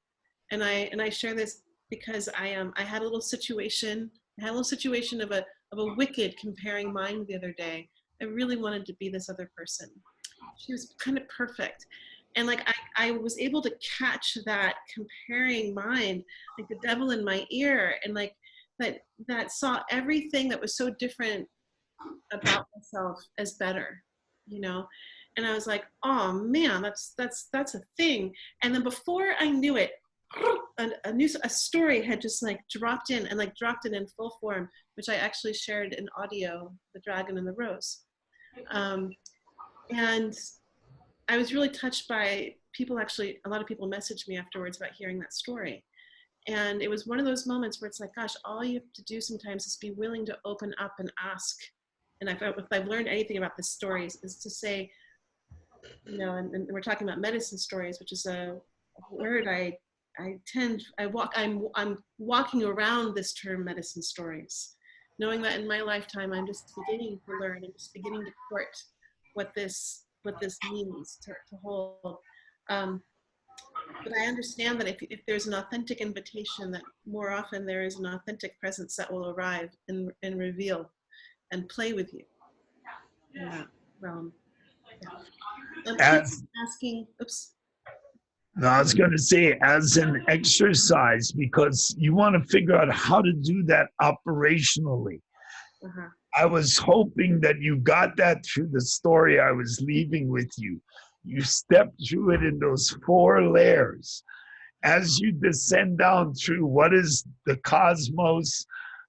[SPEAKER 2] And I share this because I had a little situation. I had a little situation of a wicked comparing mine the other day. I really wanted to be this other person. She was kind of perfect. And like I was able to catch that comparing mind, like the devil in my ear, and like that saw everything that was so different about myself as better, you know. And I was like, oh man, that's a thing. And then before I knew it, a story had just like dropped in, and like dropped in full form, which I actually shared in audio, The Dragon and the Rose. And I was really touched by people. Actually, a lot of people messaged me afterwards about hearing that story. And it was one of those moments where it's like, gosh, all you have to do sometimes is be willing to open up and ask. And if I've learned anything about this story, is to say, you know, and we're talking about medicine stories, which is a word I'm walking around this term medicine stories, knowing that in my lifetime, I'm just beginning to learn and just beginning to court what this means to hold. But I understand that if there's an authentic invitation, that more often there is an authentic presence that will arrive and reveal and play with you in that realm. Yeah.
[SPEAKER 3] As,
[SPEAKER 2] asking, oops.
[SPEAKER 3] no, I was going to say, as an exercise, because you want to figure out how to do that operationally.
[SPEAKER 2] Uh-huh.
[SPEAKER 3] I was hoping that you got that through the story I was leaving with you. You stepped through it in those 4 layers. As you descend down through what is the cosmos,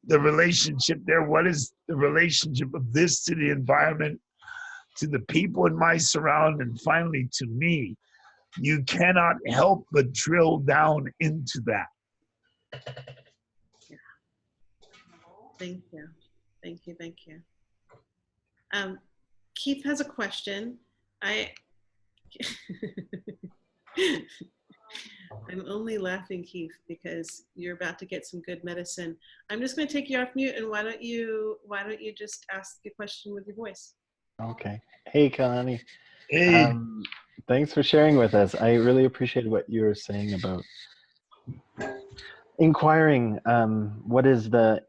[SPEAKER 3] the relationship there, what is the relationship of this to the environment, to the people in my surround, and finally to me, you cannot help but drill down into that.
[SPEAKER 2] Yeah. Thank you. Thank you. Thank you. Keith has a question. I'm only laughing, Keith, because you're about to get some good medicine. I'm just going to take you off mute, and why don't you just ask a question with your voice?
[SPEAKER 5] Okay. Hey, Kalani.
[SPEAKER 3] Hey.
[SPEAKER 5] Thanks for sharing with us. I really appreciate what you were saying about inquiring what is the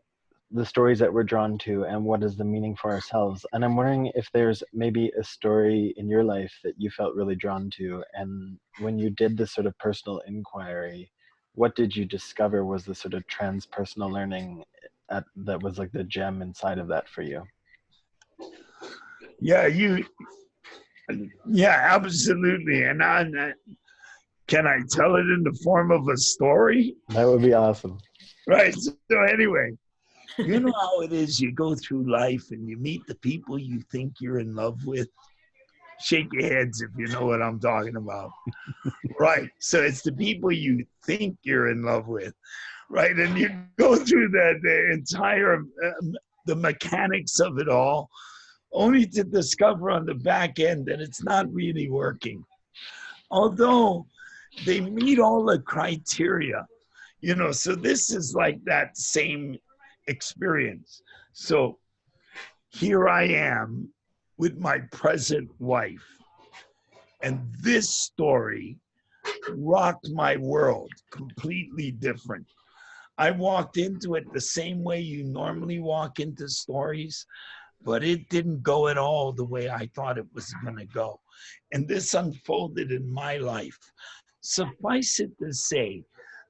[SPEAKER 5] stories that we're drawn to and what is the meaning for ourselves. And I'm wondering if there's maybe a story in your life that you felt really drawn to, and when you did this sort of personal inquiry, what did you discover was the sort of transpersonal learning that was like the gem inside of that for you?
[SPEAKER 3] Yeah, absolutely. And can I tell it in the form of a story?
[SPEAKER 5] That would be awesome.
[SPEAKER 3] Right. So anyway, you know how it is. You go through life and you meet the people you think you're in love with. Shake your heads if you know what I'm talking about. Right. So it's the people you think you're in love with. Right. And you go through the entire, the mechanics of it all, only to discover on the back end that it's not really working. Although they meet all the criteria, you know, so this is like that same experience. So here I am with my present wife, and this story rocked my world completely different. I walked into it the same way you normally walk into stories, but it didn't go at all the way I thought it was going to go. And this unfolded in my life. Suffice it to say,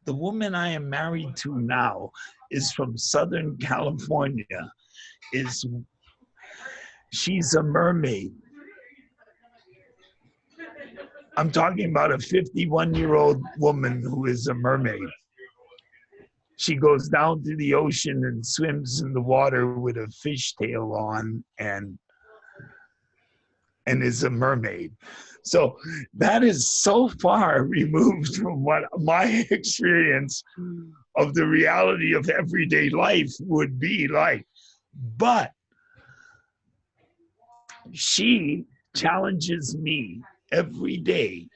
[SPEAKER 3] the woman I am married to now is from Southern California. She's a mermaid. I'm talking about a 51-year-old woman who is a mermaid. She goes down to the ocean and swims in the water with a fishtail on and is a mermaid. So that is so far removed from what my experience of the reality of everyday life would be like. But she challenges me every day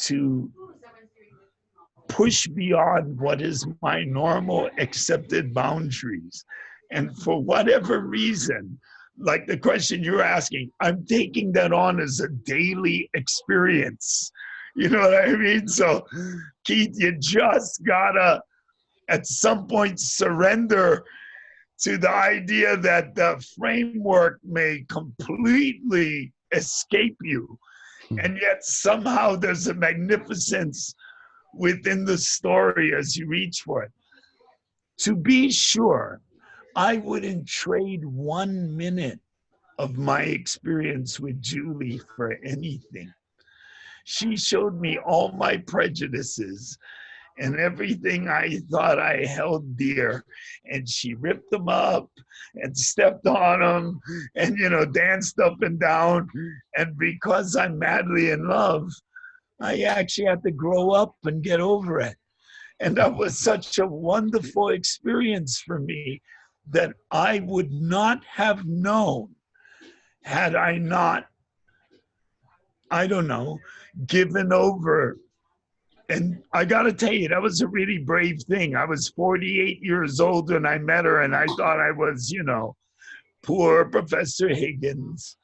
[SPEAKER 3] to push beyond what is my normal accepted boundaries. And for whatever reason, like the question you're asking, I'm taking that on as a daily experience. You know what I mean? So, Keith, you just gotta, at some point, surrender to the idea that the framework may completely escape you. And yet somehow there's a magnificence within the story as you reach for it. To be sure, I wouldn't trade 1 minute of my experience with Julie for anything. She showed me all my prejudices and everything I thought I held dear, and she ripped them up and stepped on them and, danced up and down. And because I'm madly in love, I actually had to grow up and get over it. And that was such a wonderful experience for me that I would not have known had I not, I don't know, given over. And I got to tell you, that was a really brave thing. I was 48 years old when I met her, and I thought I was, poor Professor Higgins.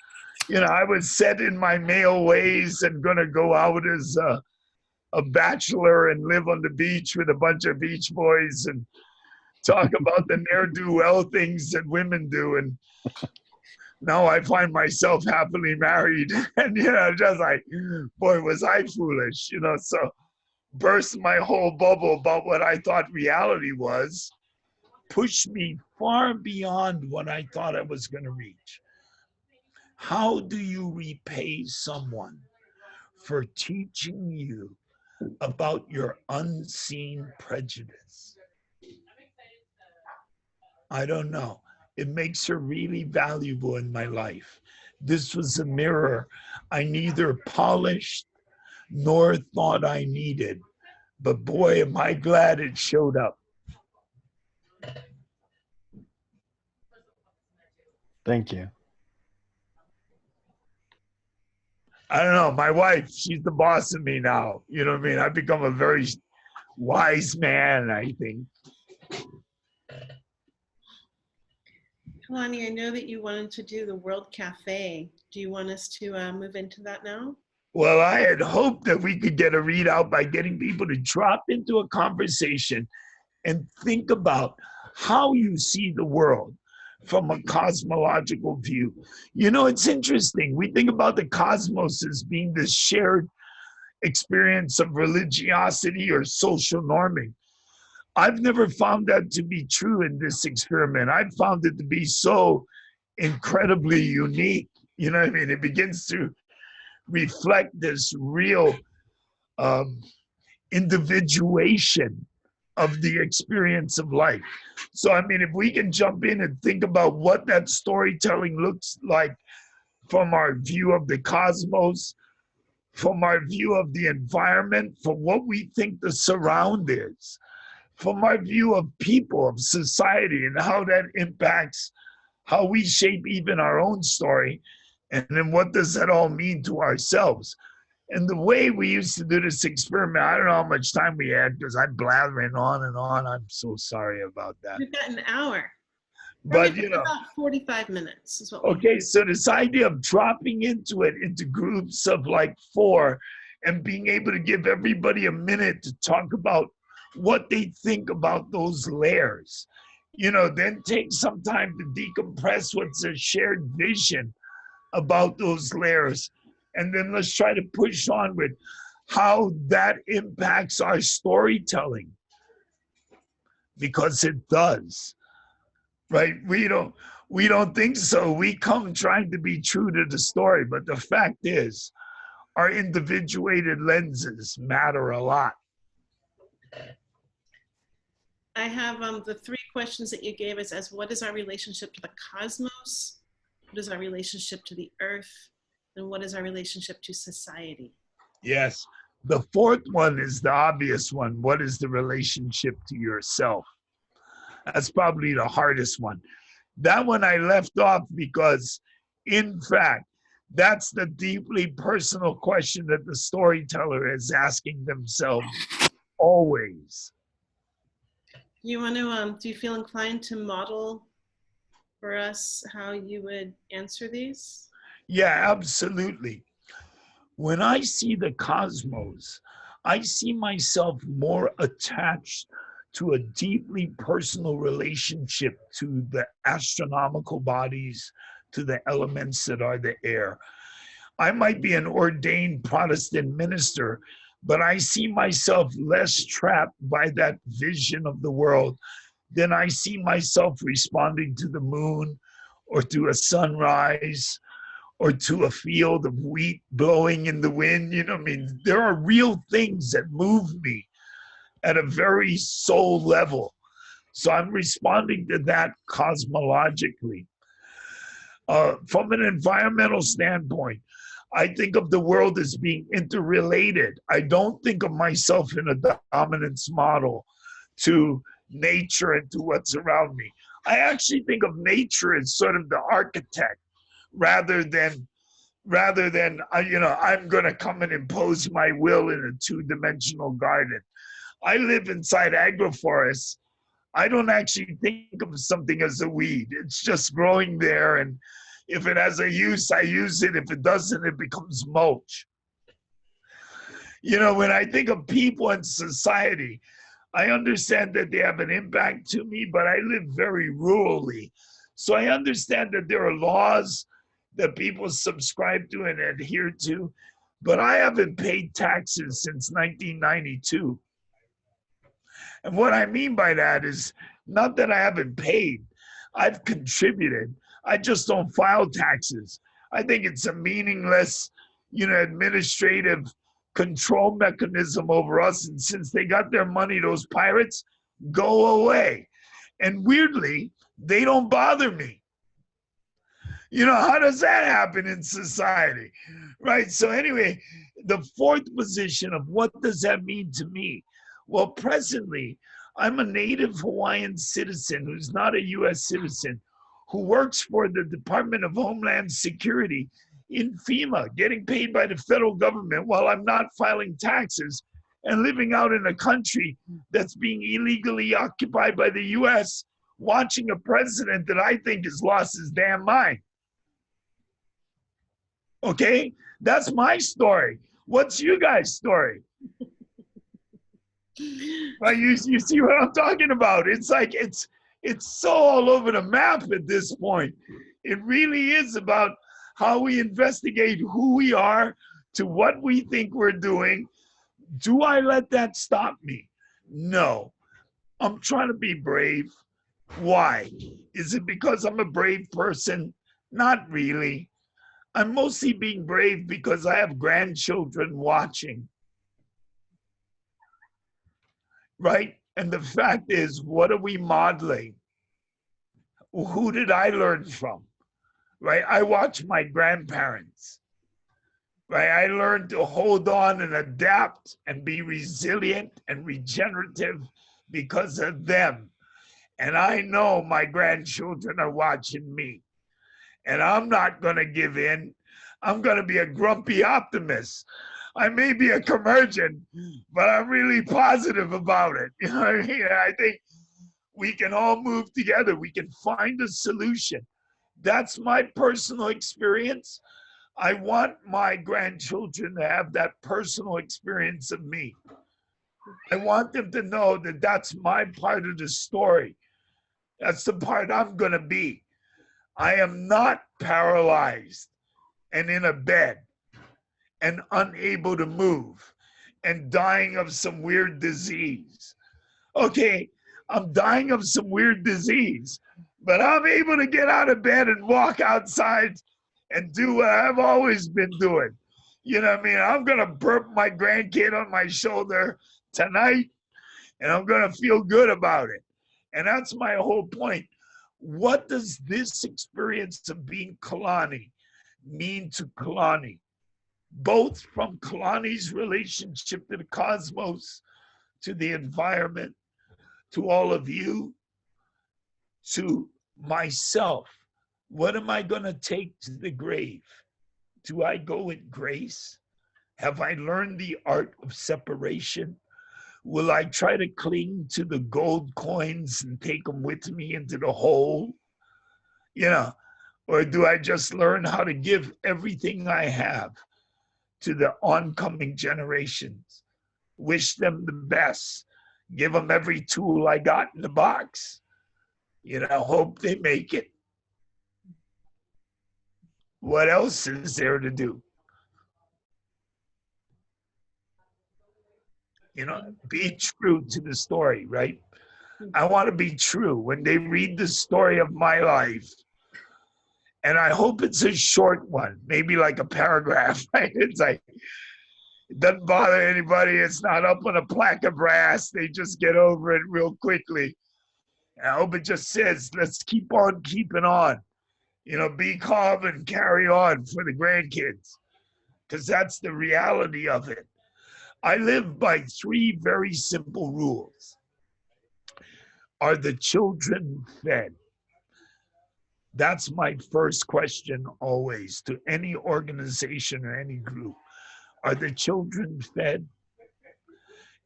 [SPEAKER 3] I was set in my male ways and going to go out as a bachelor and live on the beach with a bunch of beach boys and talk about the ne'er-do-well things that women do. And now I find myself happily married. And, just like, boy, was I foolish, so burst my whole bubble about what I thought reality was, pushed me far beyond what I thought I was going to reach. How do you repay someone for teaching you about your unseen prejudice? I don't know. It makes her really valuable in my life. This was a mirror I neither polished nor thought I needed. But boy, am I glad it showed up.
[SPEAKER 5] Thank you.
[SPEAKER 3] I don't know. My wife, she's the boss of me now. You know what I mean? I've become a very wise man, I think.
[SPEAKER 2] Kalani, I know that you wanted to do the World Cafe. Do you want us to move into that now?
[SPEAKER 3] Well, I had hoped that we could get a readout by getting people to drop into a conversation and think about how you see the world from a cosmological view. It's interesting. We think about the cosmos as being this shared experience of religiosity or social norming. I've never found that to be true in this experiment. I've found it to be so incredibly unique. You know what I mean? It begins to reflect this real individuation of the experience of life. So, I mean, if we can jump in and think about what that storytelling looks like from our view of the cosmos, from our view of the environment, from what we think the surround is, from our view of people, of society, and how that impacts how we shape even our own story. And then what does that all mean to ourselves? And the way we used to do this experiment, I don't know how much time we had because I'm blathering on and on. I'm so sorry about that.
[SPEAKER 2] We've got an hour.
[SPEAKER 3] But,
[SPEAKER 2] about 45 minutes is what
[SPEAKER 3] okay, so this idea of dropping into it, into groups of like 4, and being able to give everybody a minute to talk about what they think about those layers. Then take some time to decompress what's a shared vision about those layers. And then let's try to push on with how that impacts our storytelling. Because it does, right? We don't think so. We come trying to be true to the story, but the fact is, our individuated lenses matter a lot.
[SPEAKER 2] I have the 3 questions that you gave us as what is our relationship to the cosmos? What is our relationship to the earth? And what is our relationship to society?
[SPEAKER 3] Yes. The 4th one is the obvious one. What is the relationship to yourself? That's probably the hardest one. That one I left off because, in fact, that's the deeply personal question that the storyteller is asking themselves always.
[SPEAKER 2] You want to, do you feel inclined to model for us how you would answer these?
[SPEAKER 3] Yeah, absolutely. When I see the cosmos, I see myself more attached to a deeply personal relationship to the astronomical bodies, to the elements that are the air. I might be an ordained Protestant minister, but I see myself less trapped by that vision of the world than I see myself responding to the moon or to a sunrise or to a field of wheat blowing in the wind. You know, I mean, there are real things that move me at a very soul level. So I'm responding to that cosmologically. From an environmental standpoint, I think of the world as being interrelated. I don't think of myself in a dominance model to nature and to what's around me. I actually think of nature as sort of the architect rather than I'm going to come and impose my will in a two-dimensional garden. I live inside agroforests. I don't actually think of something as a weed. It's just growing there, and if it has a use, I use it. If it doesn't, it becomes mulch. You know, when I think of people and society, I understand that they have an impact to me, but I live very rurally. So I understand that there are laws that people subscribe to and adhere to, but I haven't paid taxes since 1992. And what I mean by that is not that I haven't paid, I've contributed. I just don't file taxes. I think it's a meaningless, administrative control mechanism over us. And since they got their money, those pirates go away. And weirdly, they don't bother me. You know, how does that happen in society? Right? So anyway, the fourth position of what does that mean to me? Well, presently, I'm a native Hawaiian citizen who's not a US citizen, who works for the Department of Homeland Security in FEMA, getting paid by the federal government while I'm not filing taxes and living out in a country that's being illegally occupied by the US, watching a president that I think has lost his damn mind. Okay, that's my story. What's you guys' story? Right, you see what I'm talking about? It's like it's so all over the map at this point. It really is about how we investigate who we are to what we think we're doing. Do I let that stop me? No. I'm trying to be brave. Why? Is it because I'm a brave person? Not really. I'm mostly being brave because I have grandchildren watching. Right? And the fact is, what are we modeling? Who did I learn from? Right? I watched my grandparents. Right? I learned to hold on and adapt and be resilient and regenerative because of them. And I know my grandchildren are watching me. And I'm not going to give in. I'm going to be a grumpy optimist. I may be a curmudgeon, but I'm really positive about it. You know what I mean? I think we can all move together. We can find a solution. That's my personal experience. I want my grandchildren to have that personal experience of me. I want them to know that that's my part of the story. That's the part I'm going to be. I am not paralyzed and in a bed and unable to move and dying of some weird disease. Okay, I'm dying of some weird disease, but I'm able to get out of bed and walk outside and do what I've always been doing. You know what I mean? I'm going to burp my grandkid on my shoulder tonight, and I'm going to feel good about it. And that's my whole point. What does this experience of being Kalani mean to Kalani? Both from Kalani's relationship to the cosmos, to the environment, to all of you, to myself. What am I going to take to the grave? Do I go in grace? Have I learned the art of separation? Will I try to cling to the gold coins and take them with me into the hole? You know, or do I just learn how to give everything I have to the oncoming generations? Wish them the best. Give them every tool I got in the box. You know, hope they make it. What else is there to do? You know, be true to the story, right? I want to be true. When they read the story of my life, and I hope it's a short one, maybe like a paragraph, right? It's like, it doesn't bother anybody. It's not up on a plaque of brass. They just get over it real quickly. And I hope it just says, let's keep on keeping on. You know, be calm and carry on for the grandkids, because that's the reality of it. I live by 3 very simple rules. Are the children fed? That's my first question always to any organization or any group. Are the children fed?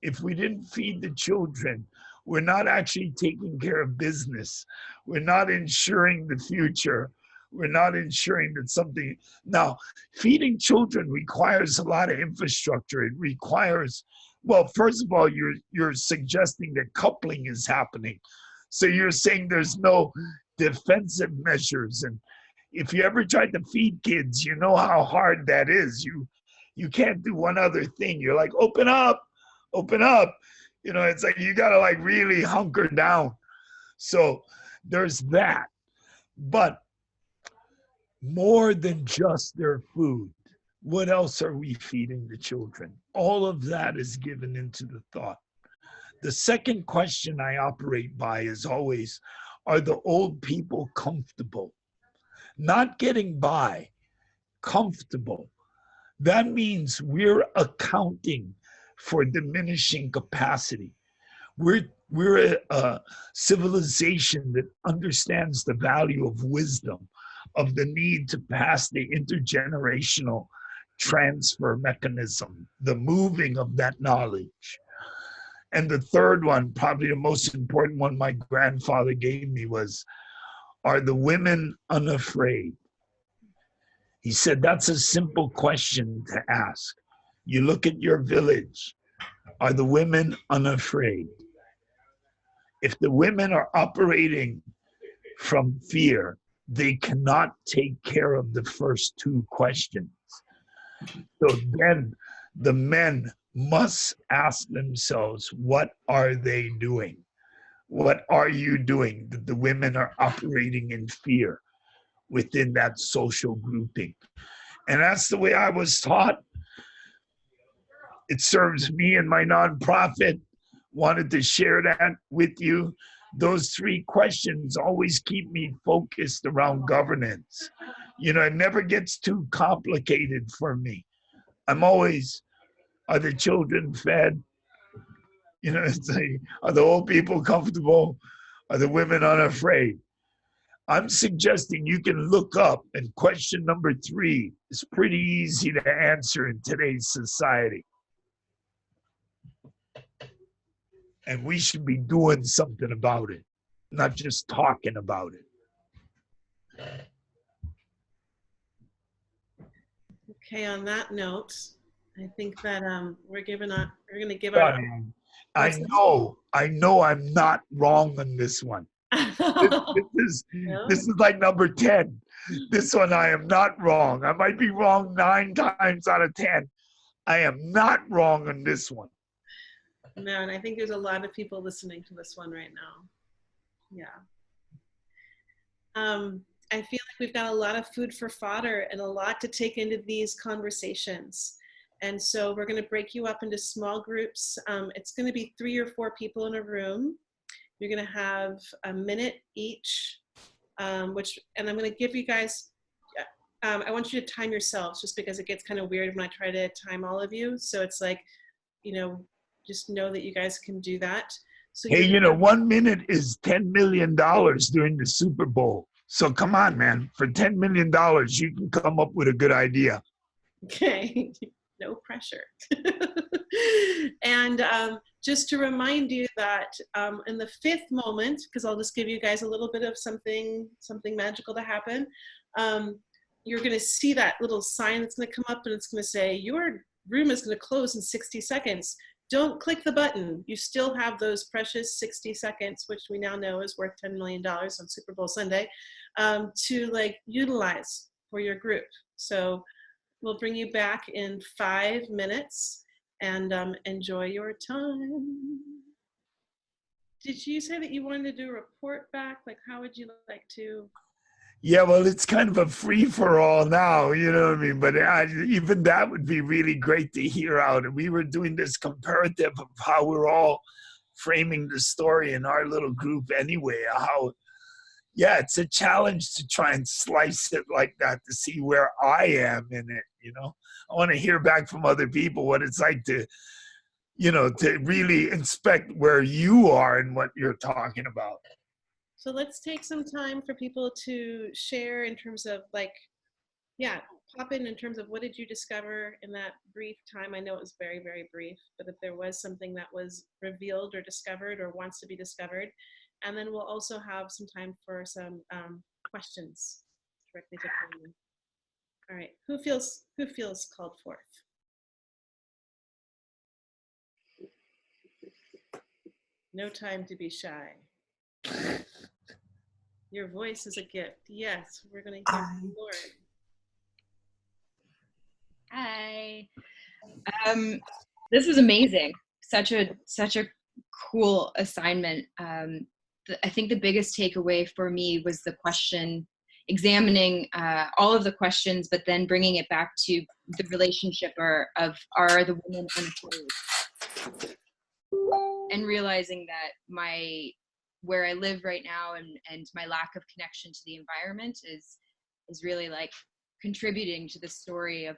[SPEAKER 3] If we didn't feed the children, we're not actually taking care of business. We're not ensuring the future. We're not ensuring that something. Now, feeding children requires a lot of infrastructure. It requires, well, first of all, you're suggesting that coupling is happening. So you're saying there's no defensive measures. And if you ever tried to feed kids, you know how hard that is. You can't do one other thing. You're like, open up. You know, it's like you gotta like really hunker down. So there's that. But more than just their food, what else are we feeding the children? All of that is given into the thought. The second question I operate by is always, are the old people comfortable? Not getting by, comfortable. That means we're accounting for diminishing capacity. We're a civilization that understands the value of wisdom, of the need to pass the intergenerational transfer mechanism, the moving of that knowledge. And the third one, probably the most important one my grandfather gave me was, are the women unafraid? He said, that's a simple question to ask. You look at your village, are the women unafraid? If the women are operating from fear, they cannot take care of the first 2 questions. So then the men must ask themselves, what are they doing? What are you doing that the women are operating in fear within that social grouping? And that's the way I was taught. It serves me and my nonprofit. Wanted to share that with you. Those 3 questions always keep me focused around governance. You know, it never gets too complicated for me. I'm always, are the children fed? You know, it's like, are the old people comfortable? Are the women unafraid? I'm suggesting you can look up, and question number 3 is pretty easy to answer in today's society. And we should be doing something about it, not just talking about it.
[SPEAKER 2] Okay, on that note, I think that we're going to give our.
[SPEAKER 3] I know I'm not wrong on this one. This is like number 10. This one I am not wrong. I might be wrong 9 times out of 10. I am not wrong on this one.
[SPEAKER 2] No, and I think there's a lot of people listening to this one right now. Yeah. I feel like we've got a lot of food for fodder and a lot to take into these conversations. And so we're going to break you up into small groups. It's going to be 3 or 4 people in a room. You're going to have a minute each, and I'm going to give you guys, I want you to time yourselves, just because it gets kind of weird when I try to time all of you. So it's like, you know, just know that you guys can do that. So
[SPEAKER 3] hey, you know, 1 minute is $10 million during the Super Bowl. So come on, man, for $10 million, you can come up with a good idea.
[SPEAKER 2] Okay, no pressure. And just to remind you that in the 5th moment, because I'll just give you guys a little bit of something magical to happen, you're going to see that little sign that's going to come up, and it's going to say, your room is going to close in 60 seconds. Don't click the button. You still have those precious 60 seconds, which we now know is worth $10 million on Super Bowl Sunday, to like utilize for your group. So we'll bring you back in 5 minutes. and enjoy your time. Did you say that you wanted to do a report back? Like, how would you like to?
[SPEAKER 3] Yeah, well, it's kind of a free for all now, you know what I mean? But even that would be really great to hear out. And we were doing this comparative of how we're all framing the story in our little group anyway. How, yeah, it's a challenge to try and slice it like that to see where I am in it, you know? I want to hear back from other people what it's like to, you know, to really inspect where you are and what you're talking about.
[SPEAKER 2] So let's take some time for people to share in terms of like, yeah, pop in terms of what did you discover in that brief time? I know it was very, very brief, but if there was something that was revealed or discovered or wants to be discovered. And then we'll also have some time for some questions directly to Kalani. All right, who feels called forth? No time to be shy. Your voice is a gift. Yes, we're going to hear from Lauren.
[SPEAKER 6] Hi. This was amazing. Such a cool assignment. I think the biggest takeaway for me was the question, examining all of the questions, but then bringing it back to the relationship of are the women unafraid, and realizing that where I live right now and my lack of connection to the environment is really like contributing to the story of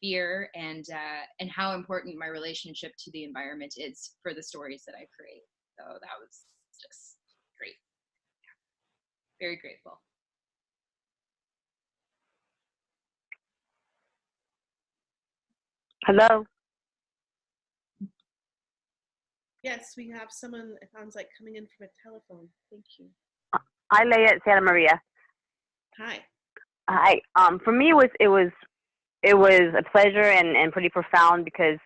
[SPEAKER 6] fear and how important my relationship to the environment is for the stories that I create. So that was just great. Very grateful.
[SPEAKER 7] Hello.
[SPEAKER 2] Yes, we have someone, it sounds like, coming in from a telephone. Thank you.
[SPEAKER 7] Hi, Leah. It's Santa Maria.
[SPEAKER 2] Hi.
[SPEAKER 7] Hi. For me, it was a pleasure and pretty profound because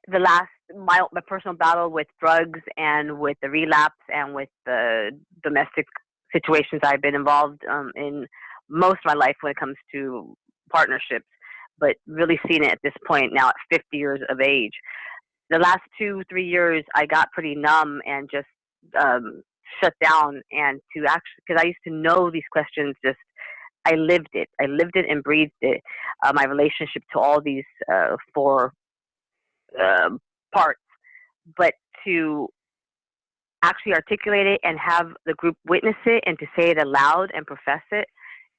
[SPEAKER 7] my personal battle with drugs and with the relapse and with the domestic situations I've been involved in most of my life when it comes to partnerships, but really seeing it at this point now at 50 years of age. The last 2-3 years, I got pretty numb and just shut down. And to actually, because I used to know these questions, I lived it and breathed it. My relationship to all these 4 parts, but to actually articulate it and have the group witness it and to say it aloud and profess it,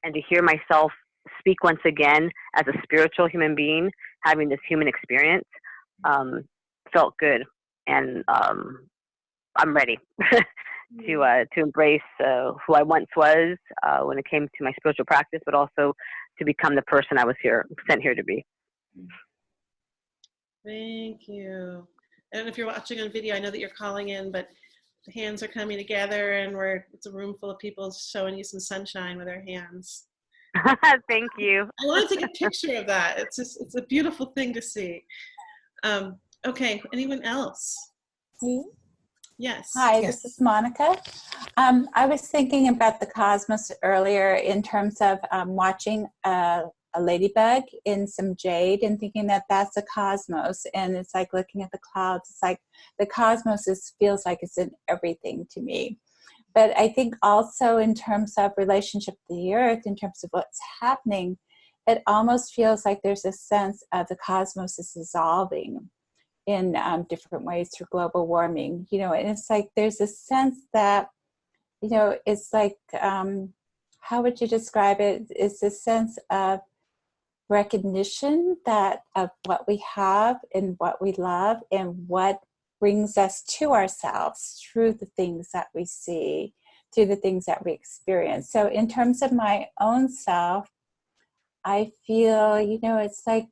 [SPEAKER 7] and to hear myself speak once again as a spiritual human being having this human experience. Felt good, and I'm ready to embrace who I once was when it came to my spiritual practice, but also to become the person I was sent here to be.
[SPEAKER 2] Thank you. I don't know if you're watching on video, I know that you're calling in, but the hands are coming together and it's a room full of people showing you some sunshine with their hands.
[SPEAKER 7] Thank you.
[SPEAKER 2] I want to take a picture of that. It's a beautiful thing to see. Okay, anyone else?
[SPEAKER 8] Me?
[SPEAKER 2] Yes.
[SPEAKER 8] Hi,
[SPEAKER 2] Yes.
[SPEAKER 8] this is Monica. I was thinking about the cosmos earlier in terms of watching a ladybug in some jade and thinking that that's the cosmos, and it's like looking at the clouds. It's like the cosmos feels like it's in everything to me. But I think also in terms of relationship to the earth, in terms of what's happening, it almost feels like there's a sense of the cosmos is dissolving in different ways through global warming, and it's like there's a sense that, it's like, how would you describe it? It's a sense of recognition of what we have and what we love and what brings us to ourselves through the things that we see, through the things that we experience. So in terms of my own self, I feel, it's like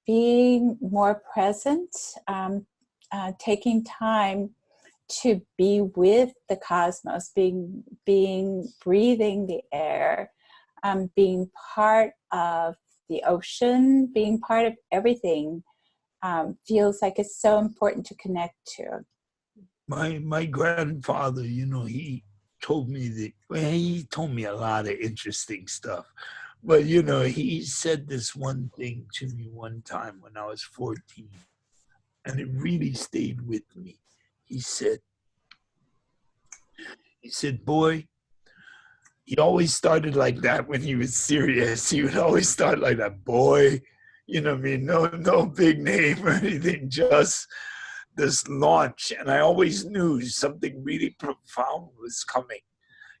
[SPEAKER 8] being more present, taking time to be with the cosmos, breathing the air, being part of the ocean, being part of everything, feels like it's so important to connect to.
[SPEAKER 3] My grandfather, he told me he told me a lot of interesting stuff. But, he said this one thing to me one time when I was 14. and it really stayed with me. He said, boy, he always started like that when he was serious. He would always start like that, boy, you know what I mean? No big name or anything, just this launch. And I always knew something really profound was coming,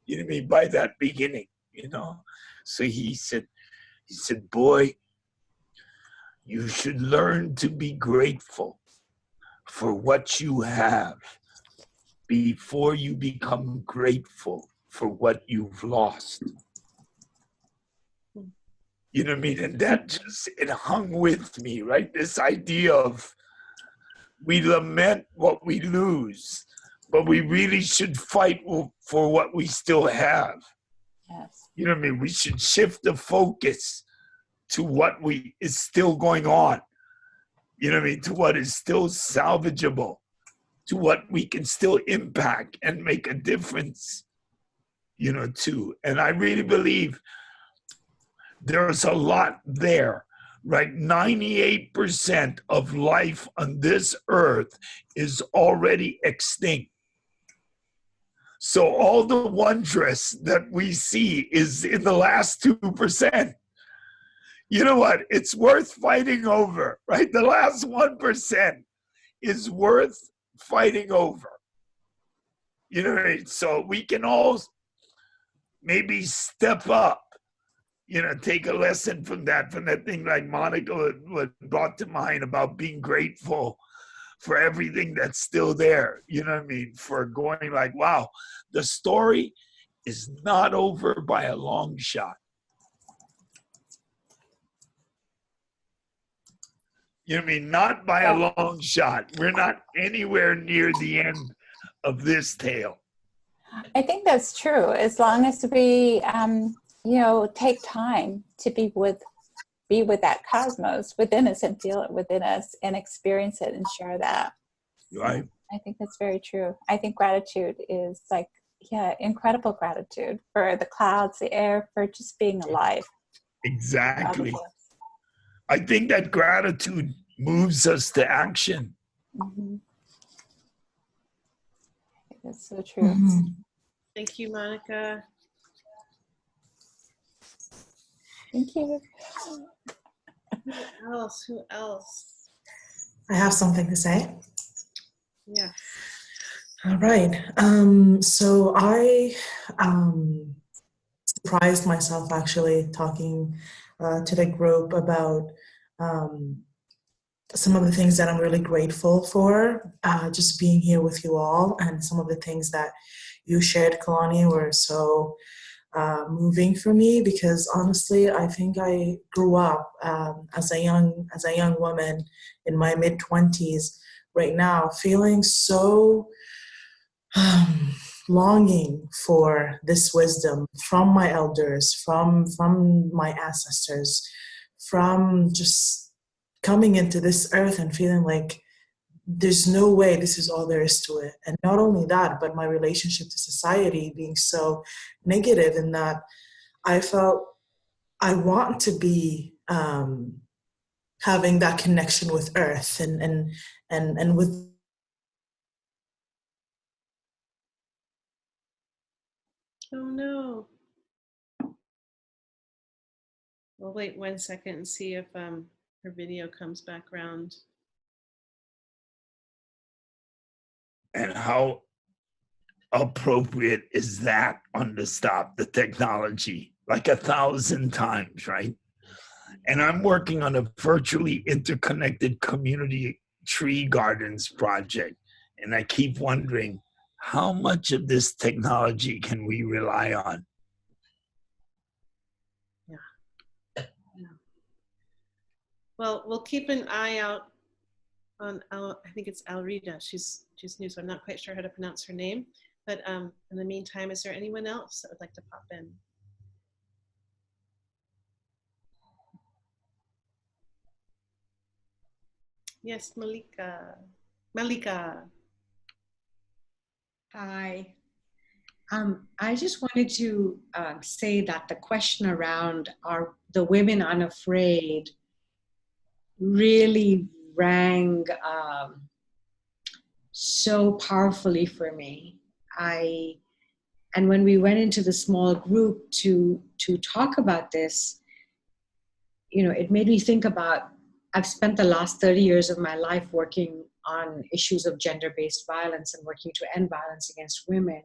[SPEAKER 3] you know what I mean, by that beginning, you know? So he said, boy, you should learn to be grateful for what you have before you become grateful for what you've lost. You know what I mean? And that just, it hung with me, right? This idea of we lament what we lose, but we really should fight for what we still have.
[SPEAKER 8] Yes.
[SPEAKER 3] You know what I mean? We should shift the focus to what is still going on. You know what I mean? To what is still salvageable, to what we can still impact and make a difference, you know, too. And I really believe there's a lot there, right? 98% of life on this earth is already extinct. So all the wondrous that we see is in the last 2%. You know what? It's worth fighting over, right? The last 1% is worth fighting over. You know what I mean? So we can all maybe step up, you know, take a lesson from that thing like Monica brought to mind about being grateful for everything that's still there. You know what I mean? For going like, wow, the story is not over by a long shot. You know what I mean? Not by a long shot. We're not anywhere near the end of this tale.
[SPEAKER 8] I think that's true. As long as we, you know, take time to be with that cosmos within us and feel it within us and experience it and share that.
[SPEAKER 3] Right.
[SPEAKER 8] I think that's very true. I think gratitude is like, yeah, incredible gratitude for the clouds, the air, for just being alive.
[SPEAKER 3] Exactly. I think that gratitude moves us to action.
[SPEAKER 8] Mm-hmm. That's so true.
[SPEAKER 1] Mm-hmm.
[SPEAKER 2] Thank you, Monica.
[SPEAKER 8] Thank you.
[SPEAKER 2] Who else?
[SPEAKER 9] I have something to say.
[SPEAKER 2] Yeah.
[SPEAKER 9] All right. So I surprised myself actually talking to the group about some of the things that I'm really grateful for, just being here with you all, and some of the things that you shared, Kalani, were so moving for me, because honestly, I think I grew up as a young woman in my mid-20s right now, feeling so longing for this wisdom from my elders, from my ancestors, from just coming into this earth and feeling like there's no way this is all there is to it. And not only that, but my relationship to society being so negative, in that I felt I want to be having that connection with earth and with.
[SPEAKER 2] Oh no. We'll wait 1 second and see if her video comes back around.
[SPEAKER 3] And how appropriate is that on the stop, the technology, like 1,000 times, right? And I'm working on a virtually interconnected community tree gardens project. And I keep wondering, how much of this technology can we rely on?
[SPEAKER 2] Well, we'll keep an eye out on I think it's Alrida. She's new, so I'm not quite sure how to pronounce her name. But in the meantime, is there anyone else that would like to pop in? Yes, Malika.
[SPEAKER 10] Hi. I just wanted to say that the question around, are the women unafraid, really rang so powerfully for me. And when we went into the small group to talk about this, you know, it made me think about, I've spent the last 30 years of my life working on issues of gender-based violence and working to end violence against women.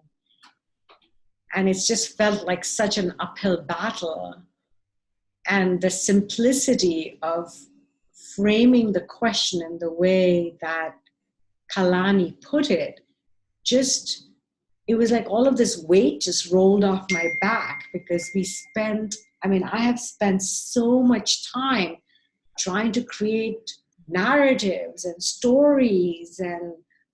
[SPEAKER 10] And it's just felt like such an uphill battle. And the simplicity of framing the question in the way that Kalani put it, just, it was like all of this weight just rolled off my back, because I have spent so much time trying to create narratives and stories, and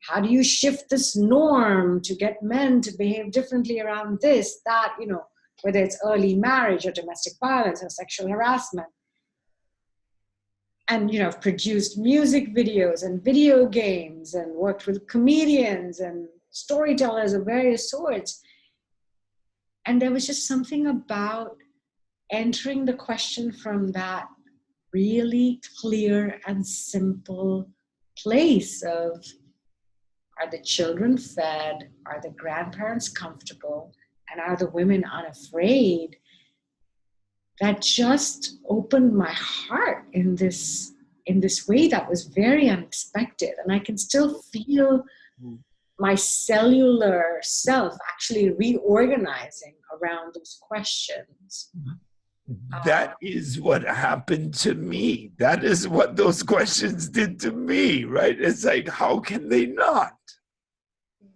[SPEAKER 10] how do you shift this norm to get men to behave differently around this, that, you know, whether it's early marriage or domestic violence or sexual harassment. And, you know, I've produced music videos and video games and worked with comedians and storytellers of various sorts. And there was just something about entering the question from that really clear and simple place of, are the children fed? Are the grandparents comfortable? And are the women unafraid? That just opened my heart in this way that was very unexpected. And I can still feel my cellular self actually reorganizing around those questions.
[SPEAKER 3] That is what happened to me. That is what those questions did to me, right? It's like, how can they not?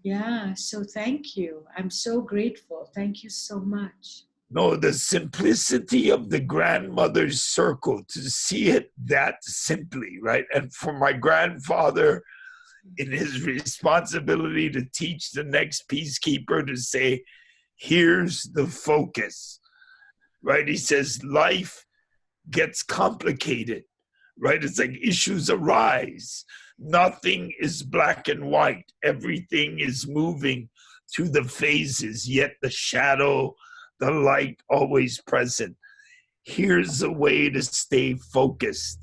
[SPEAKER 10] Yeah, so thank you. I'm so grateful. Thank you so much.
[SPEAKER 3] No, the simplicity of the grandmother's circle, to see it that simply, right? And for my grandfather, in his responsibility to teach the next peacekeeper to say, here's the focus, right? He says, life gets complicated, right? It's like issues arise. Nothing is black and white. Everything is moving through the phases, yet the shadow, the light always present. Here's a way to stay focused.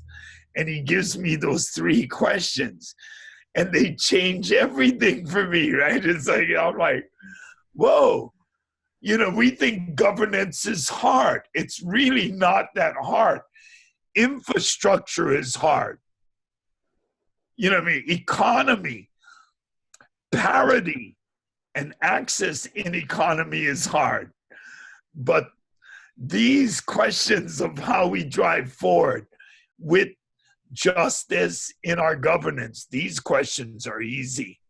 [SPEAKER 3] And he gives me those 3 questions, and they change everything for me, right? It's like, I'm like, whoa, you know, we think governance is hard. It's really not that hard. Infrastructure is hard. You know what I mean? Economy, parity, and access in economy is hard. But these questions of how we drive forward with justice in our governance, these questions are easy.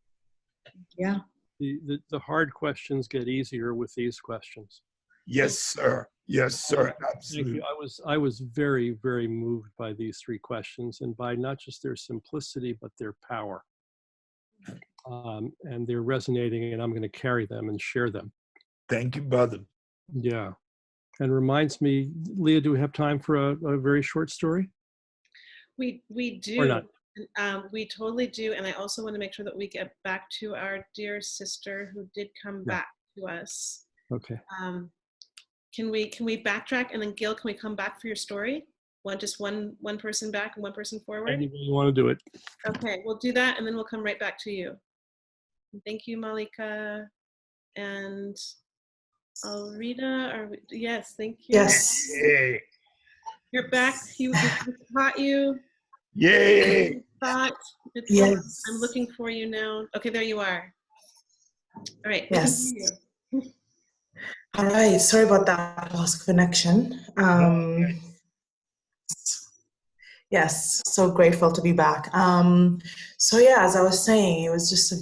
[SPEAKER 10] Yeah.
[SPEAKER 11] The hard questions get easier with these questions.
[SPEAKER 3] Yes, sir. Yes, sir. Absolutely.
[SPEAKER 11] Thank you. I was very, very moved by these 3 questions, and by not just their simplicity, but their power. And they're resonating, and I'm going to carry them and share them.
[SPEAKER 3] Thank you, brother.
[SPEAKER 11] Yeah. And reminds me, Leah, do we have time for a very short story?
[SPEAKER 2] We do.
[SPEAKER 11] Or not?
[SPEAKER 2] We totally do. And I also want to make sure that we get back to our dear sister who did come back to us.
[SPEAKER 11] Okay.
[SPEAKER 2] Can we backtrack, and then Gil, can we come back for your story? Just one person back and one person forward?
[SPEAKER 11] Any way you want to do it.
[SPEAKER 2] Okay, we'll do that, and then we'll come right back to you. Thank you, Malika. And Alrita, yes, thank you.
[SPEAKER 9] Yes.
[SPEAKER 3] Yay.
[SPEAKER 2] You're back. We caught you.
[SPEAKER 3] Yay.
[SPEAKER 9] Yes.
[SPEAKER 2] I'm looking for you now. Okay, there you are. All right.
[SPEAKER 9] Yes. All right. Sorry about that lost connection. Yes. So grateful to be back. So yeah, as I was saying, it was just it's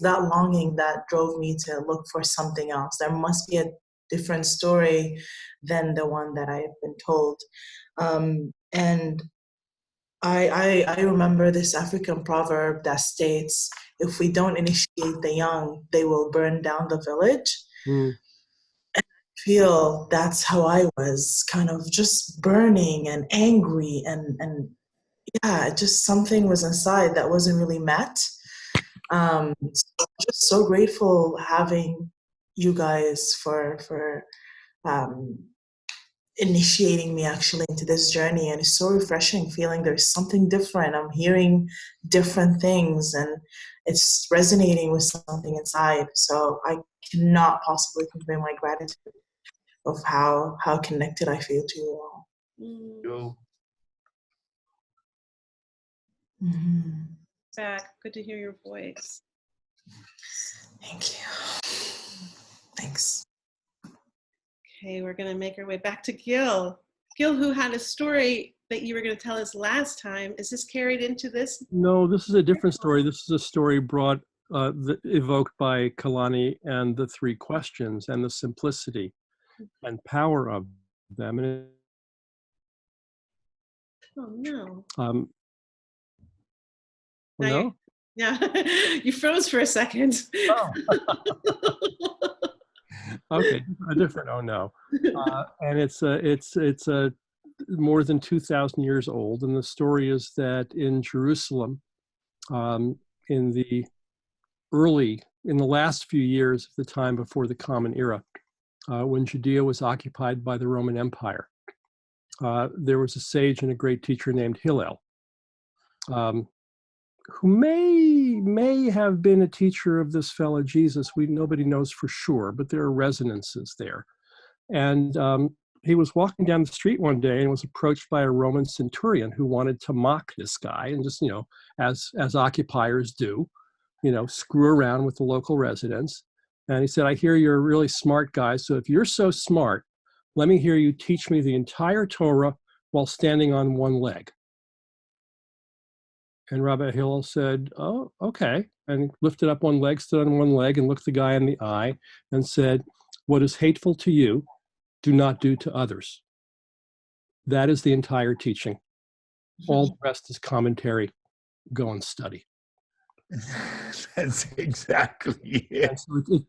[SPEAKER 9] that longing that drove me to look for something else. There must be a different story than the one that I've been told. And I remember this African proverb that states, if we don't initiate the young, they will burn down the village. And I feel that's how I was, kind of just burning and angry, and yeah, just something was inside that wasn't really met. So I'm just so grateful having you guys for initiating me actually into this journey, and it's so refreshing feeling there's something different. I'm hearing different things and it's resonating with something inside. So I cannot possibly convey my gratitude of how connected I feel to you all.
[SPEAKER 2] Mm.
[SPEAKER 9] Mm-hmm.
[SPEAKER 2] Zach, good to hear your voice.
[SPEAKER 9] Thank you. Thanks.
[SPEAKER 2] Okay, we're going to make our way back to Gil. Gil, who had a story that you were going to tell us last time. Is this carried into this?
[SPEAKER 11] No, this is a different story. This is a story evoked by Kalani and the three questions and the simplicity and power of them. And
[SPEAKER 2] Oh, no.
[SPEAKER 11] No?
[SPEAKER 2] Yeah, you froze for a second.
[SPEAKER 11] Oh. Okay, a different oh no. And it's more than 2,000 years old. And the story is that in Jerusalem, in the last few years of the time before the Common Era, when Judea was occupied by the Roman Empire, there was a sage and a great teacher named Hillel, who may have been a teacher of this fellow Jesus. Nobody knows for sure, but there are resonances there. And he was walking down the street one day and was approached by a Roman centurion who wanted to mock this guy and just, as occupiers do, screw around with the local residents. And he said, I hear you're a really smart guy, so if you're so smart, let me hear you teach me the entire Torah while standing on one leg. And Rabbi Hillel said, oh, okay. And he lifted up one leg, stood on one leg, and looked the guy in the eye and said, what is hateful to you, do not do to others. That is the entire teaching. All the rest is commentary. Go and study.
[SPEAKER 3] That's exactly it.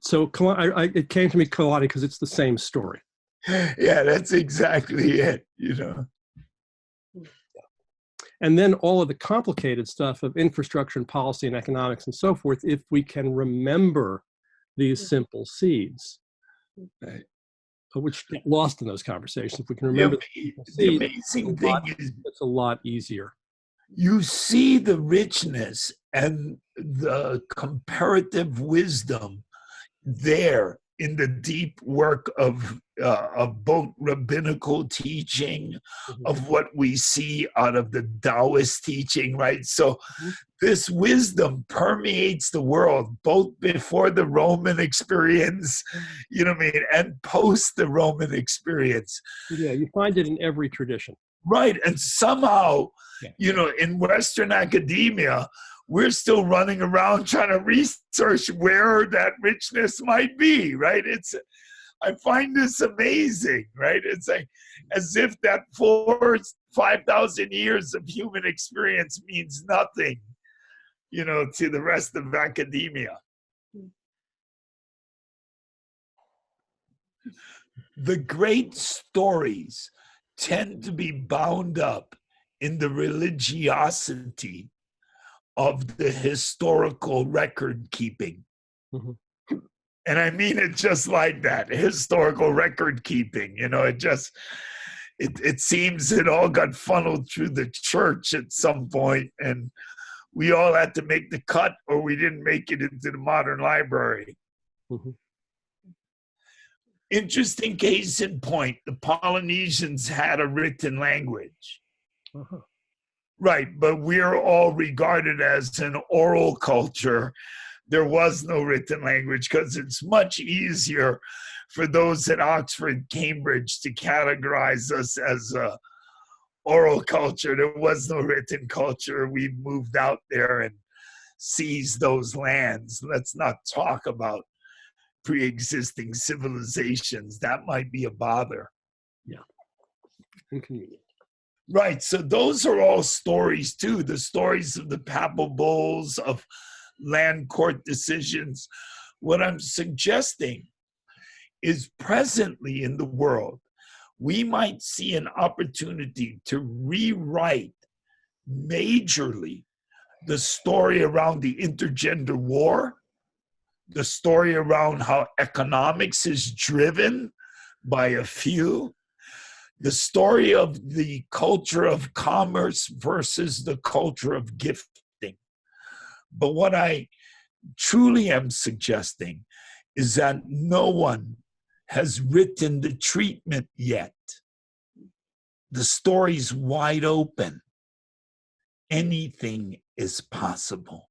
[SPEAKER 11] So it came to me, Kalani, because it's the same story.
[SPEAKER 3] Yeah, that's exactly it,
[SPEAKER 11] And then all of the complicated stuff of infrastructure and policy and economics and so forth, if we can remember these simple seeds, which get lost in those conversations. If we can remember
[SPEAKER 3] the amazing thing is
[SPEAKER 11] it's a lot easier.
[SPEAKER 3] You see the richness and the comparative wisdom there in the deep work of both rabbinical teaching, of what we see out of the Taoist teaching, right? So this wisdom permeates the world, both before the Roman experience, and post the Roman experience.
[SPEAKER 11] Yeah, you find it in every tradition.
[SPEAKER 3] Right, and somehow, in Western academia, we're still running around trying to research where that richness might be, right? I find this amazing, right? It's like as if that 5,000 years of human experience means nothing, to the rest of academia. The great stories tend to be bound up in the religiosity of the historical record keeping. And I mean it just like that, historical record keeping. It seems it all got funneled through the church at some point, and we all had to make the cut or we didn't make it into the modern library. Interesting case in point, the Polynesians had a written language. Right, but we're all regarded as an oral culture. There was no written language because it's much easier for those at Oxford, Cambridge to categorize us as a oral culture. There was no written culture. We moved out there and seized those lands. Let's not talk about pre-existing civilizations. That might be a bother.
[SPEAKER 11] Yeah, inconvenient.
[SPEAKER 3] Right, so those are all stories too, the stories of the papal bulls, of land court decisions. What I'm suggesting is presently in the world, we might see an opportunity to rewrite majorly the story around the intergender war, the story around how economics is driven by a few, the story of the culture of commerce versus the culture of gifting. But what I truly am suggesting is that no one has written the treatment yet. The story's wide open. Anything is possible.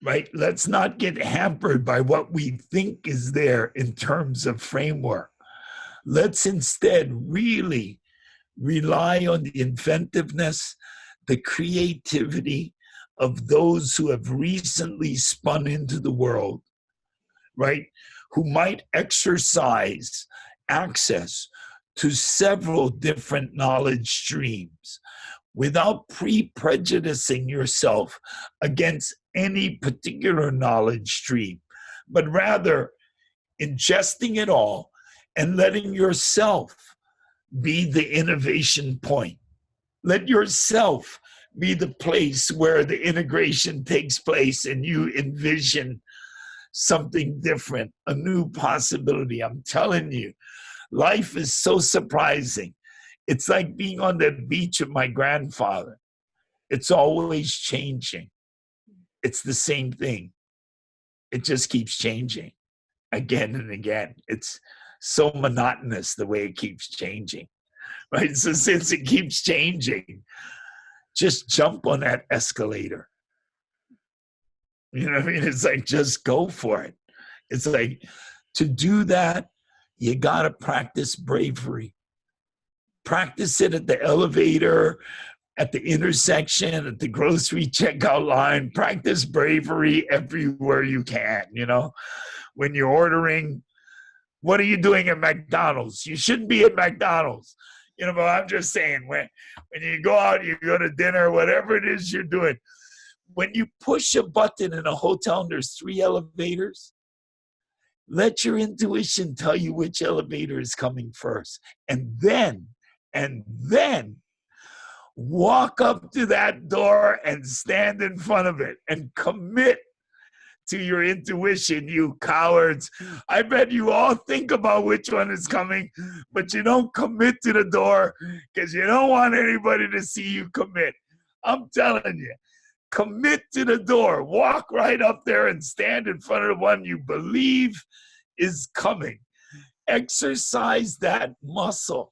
[SPEAKER 3] Right? Let's not get hampered by what we think is there in terms of framework. Let's instead really rely on the inventiveness, the creativity of those who have recently spun into the world, right? Who might exercise access to several different knowledge streams without pre-prejudicing yourself against any particular knowledge stream, but rather ingesting it all and letting yourself be the innovation point. Let yourself be the place where the integration takes place and you envision something different, a new possibility. I'm telling you, life is so surprising. It's like being on the beach with my grandfather. It's always changing. It's the same thing. It just keeps changing again and again. It's so monotonous the way it keeps changing, right? So since it keeps changing, just jump on that escalator. You know what I mean? It's like, just go for it. It's like, to do that, you gotta practice bravery. Practice it at the elevator, at the intersection, at the grocery checkout line. Practice bravery everywhere you can, you know? When you're ordering, what are you doing at McDonald's? You shouldn't be at McDonald's. You know, but I'm just saying, when you go out, you go to dinner, whatever it is you're doing, when you push a button in a hotel and there's 3 elevators, let your intuition tell you which elevator is coming first. And then walk up to that door and stand in front of it and commit to your intuition, you cowards. I bet you all think about which one is coming, but you don't commit to the door because you don't want anybody to see you commit. I'm telling you, commit to the door. Walk right up there and stand in front of the one you believe is coming. Exercise that muscle.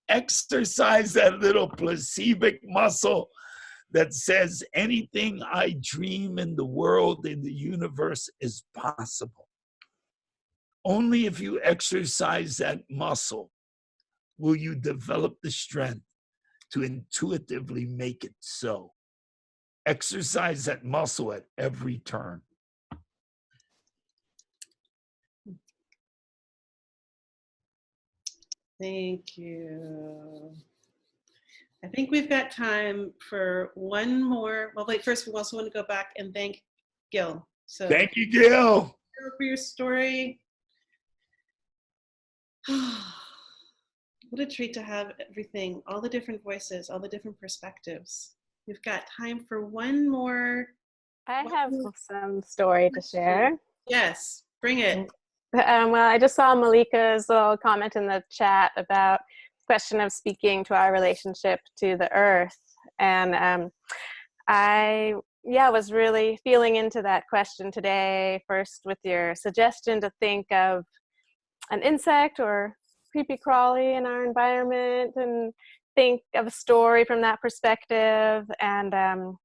[SPEAKER 3] Exercise that little placebo muscle that says anything I dream in the world, in the universe, is possible. Only if you exercise that muscle will you develop the strength to intuitively make it so. Exercise that muscle at every turn.
[SPEAKER 2] Thank you. I think we've got time for one more. Well, wait, first we also want to go back and thank Gil. So
[SPEAKER 3] thank you, Gil.
[SPEAKER 2] For your story. What a treat to have everything, all the different voices, all the different perspectives. We've got time for one more.
[SPEAKER 4] I have some story to share.
[SPEAKER 2] Yes, bring it.
[SPEAKER 4] Well, I just saw Malika's little comment in the chat about the question of speaking to our relationship to the earth. And I was really feeling into that question today, first with your suggestion to think of an insect or creepy crawly in our environment and think of a story from that perspective. And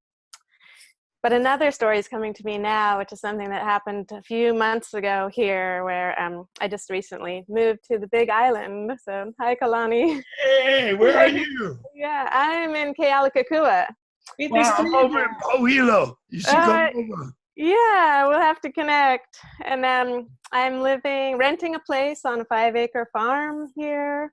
[SPEAKER 4] but another story is coming to me now, which is something that happened a few months ago here, where I just recently moved to the Big Island. So, hi, Kalani.
[SPEAKER 3] Hey, where are you?
[SPEAKER 4] Yeah, I'm in Kealakekua.
[SPEAKER 3] Wow, I'm over in Pohilo. You should come over.
[SPEAKER 4] Yeah, we'll have to connect. And I'm renting a place on a 5-acre farm here.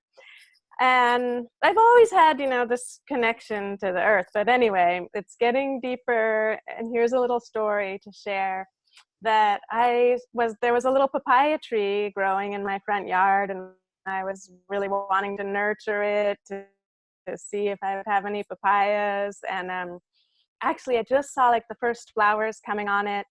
[SPEAKER 4] And I've always had, this connection to the earth. But anyway, it's getting deeper. And here's a little story to share that there was a little papaya tree growing in my front yard. And I was really wanting to nurture it to see if I would have any papayas. And actually, I just saw like the first flowers coming on it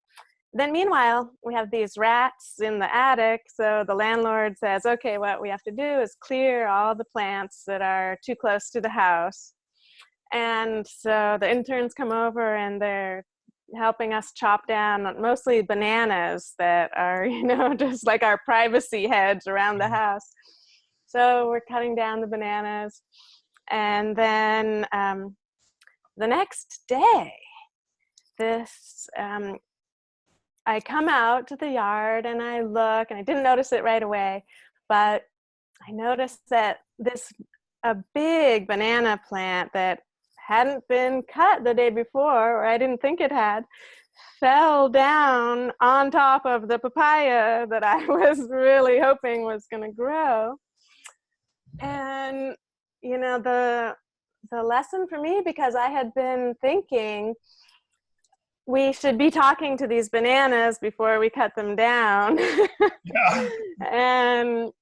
[SPEAKER 4] then meanwhile, we have these rats in the attic. So the landlord says, okay, what we have to do is clear all the plants that are too close to the house. And so the interns come over and they're helping us chop down mostly bananas that are, just like our privacy hedge around the house. So we're cutting down the bananas. And then the next day, I come out to the yard and I look, and I didn't notice it right away, but I noticed that a big banana plant that hadn't been cut the day before, or I didn't think it had, fell down on top of the papaya that I was really hoping was going to grow. And, the lesson for me, because I had been thinking we should be talking to these bananas before we cut them down.
[SPEAKER 3] Yeah.
[SPEAKER 4] And,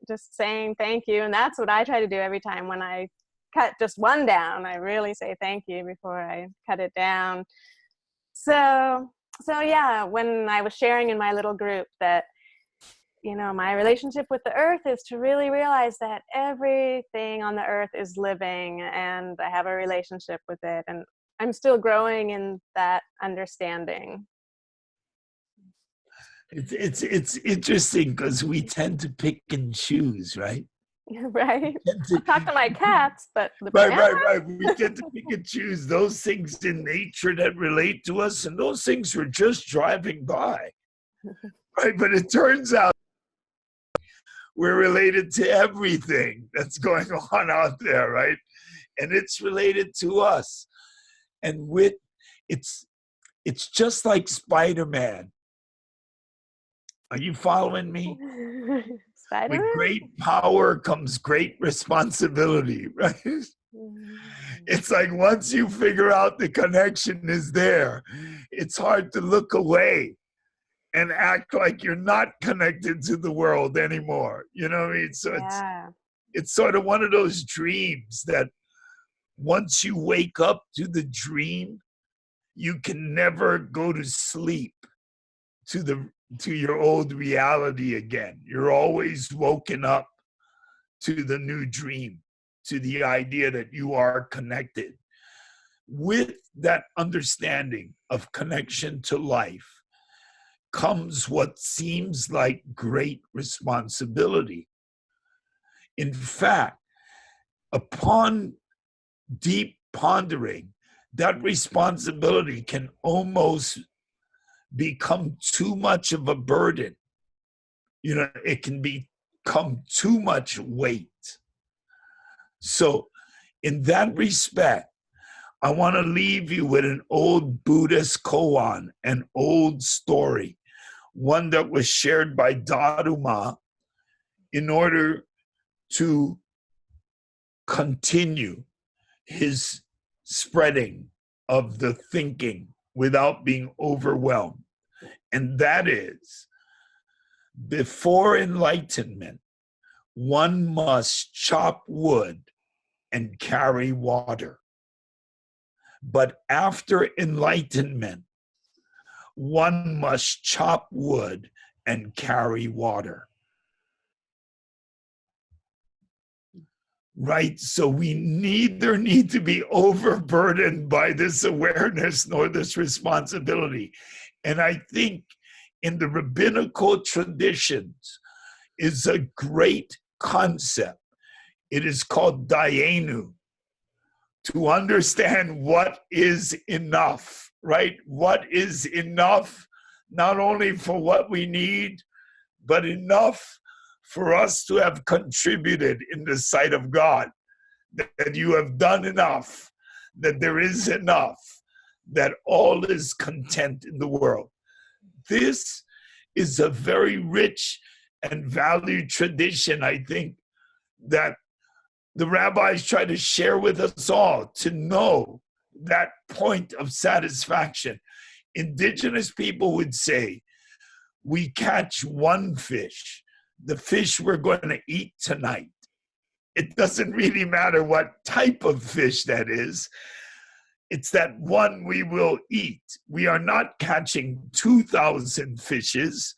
[SPEAKER 4] just saying thank you. And that's what I try to do every time when I cut just one down. I really say thank you before I cut it down. So yeah, when I was sharing in my little group that, my relationship with the earth is to really realize that everything on the earth is living, and I have a relationship with it. And I'm still growing in that understanding.
[SPEAKER 3] It's interesting because we tend to pick and choose, right?
[SPEAKER 4] Right. I'll talk to my cats, but
[SPEAKER 3] right. We tend to pick and choose those things in nature that relate to us, and those things we're just driving by, right? But it turns out we're related to everything that's going on out there, right? And it's related to us. And it's just like Spider-Man. Are you following me?
[SPEAKER 4] Spider-Man?
[SPEAKER 3] With great power comes great responsibility, right? It's like once you figure out the connection is there, it's hard to look away and act like you're not connected to the world anymore. You know what I mean? So it's sort of one of those dreams that once you wake up to the dream, you can never go to sleep to your old reality again. You're always woken up to the new dream, to the idea that you are connected. With that understanding of connection to life comes what seems like great responsibility. In fact, upon deep pondering, that responsibility can almost become too much of a burden. It can become too much weight. So in that respect, I want to leave you with an old Buddhist koan, an old story, one that was shared by Dharma in order to continue his spreading of the thinking without being overwhelmed. And that is, before enlightenment, one must chop wood and carry water. But after enlightenment, one must chop wood and carry water. Right? So we neither need to be overburdened by this awareness nor this responsibility. And I think in the rabbinical traditions is a great concept. It is called dayenu, to understand what is enough, right? What is enough, not only for what we need, but enough for us to have contributed in the sight of God, that you have done enough, that there is enough, that all is content in the world. This is a very rich and valued tradition, I think, that the rabbis try to share with us all to know that point of satisfaction. Indigenous people would say, we catch one fish, the fish we're going to eat tonight. It doesn't really matter what type of fish that is. It's that one we will eat. We are not catching 2,000 fishes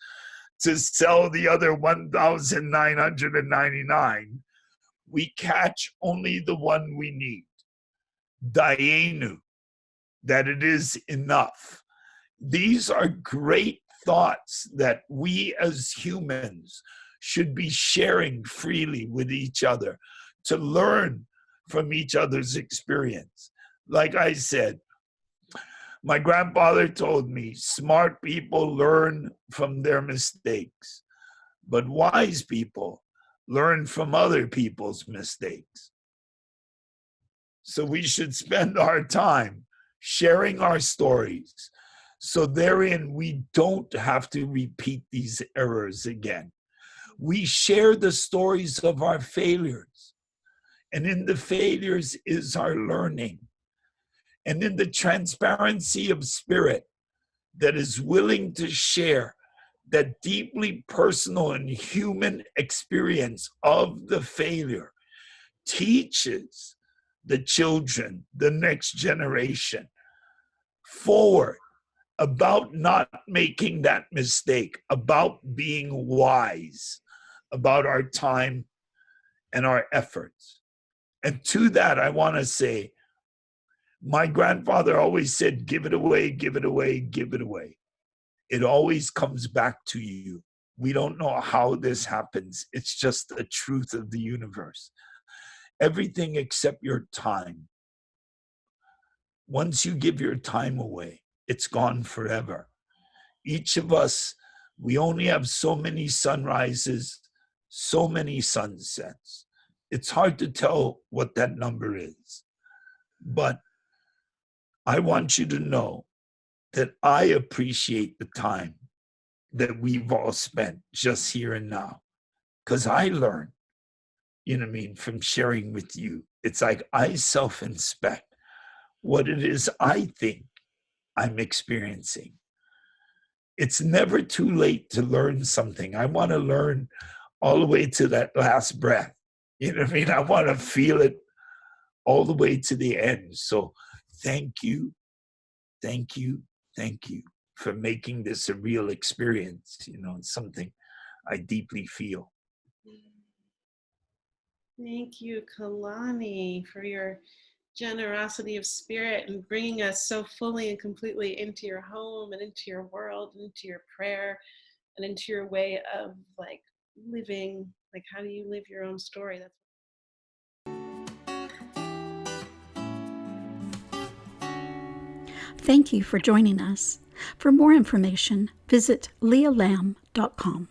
[SPEAKER 3] to sell the other 1,999. We catch only the one we need. Dayenu, that it is enough. These are great thoughts that we as humans should be sharing freely with each other to learn from each other's experience. Like I said, my grandfather told me, smart people learn from their mistakes, but wise people learn from other people's mistakes. So we should spend our time sharing our stories, so therein we don't have to repeat these errors again. We share the stories of our failures, and in the failures is our learning. And in the transparency of spirit that is willing to share that deeply personal and human experience of the failure, teaches the children, the next generation, forward about not making that mistake, about being wise about our time and our efforts. And to that, I want to say, my grandfather always said, give it away, give it away, give it away. It always comes back to you. We don't know how this happens. It's just the truth of the universe. Everything except your time. Once you give your time away, it's gone forever. Each of us, we only have so many sunrises, so many sunsets. It's hard to tell what that number is. But I want you to know that I appreciate the time that we've all spent just here and now. Because I learned, you know what I mean, from sharing with you. It's like I self-inspect what it is I think I'm experiencing. It's never too late to learn something. I want to learn all the way to that last breath. You know what I mean? I want to feel it all the way to the end. So thank you, thank you, thank you for making this a real experience. You know, it's something I deeply feel.
[SPEAKER 2] Thank you, Kalani, for your generosity of spirit and bringing us so fully and completely into your home and into your world, and into your prayer and into your way of like living, like how do you live your own story? That's
[SPEAKER 1] Thank you for joining us. For more information, visit leahlamb.com.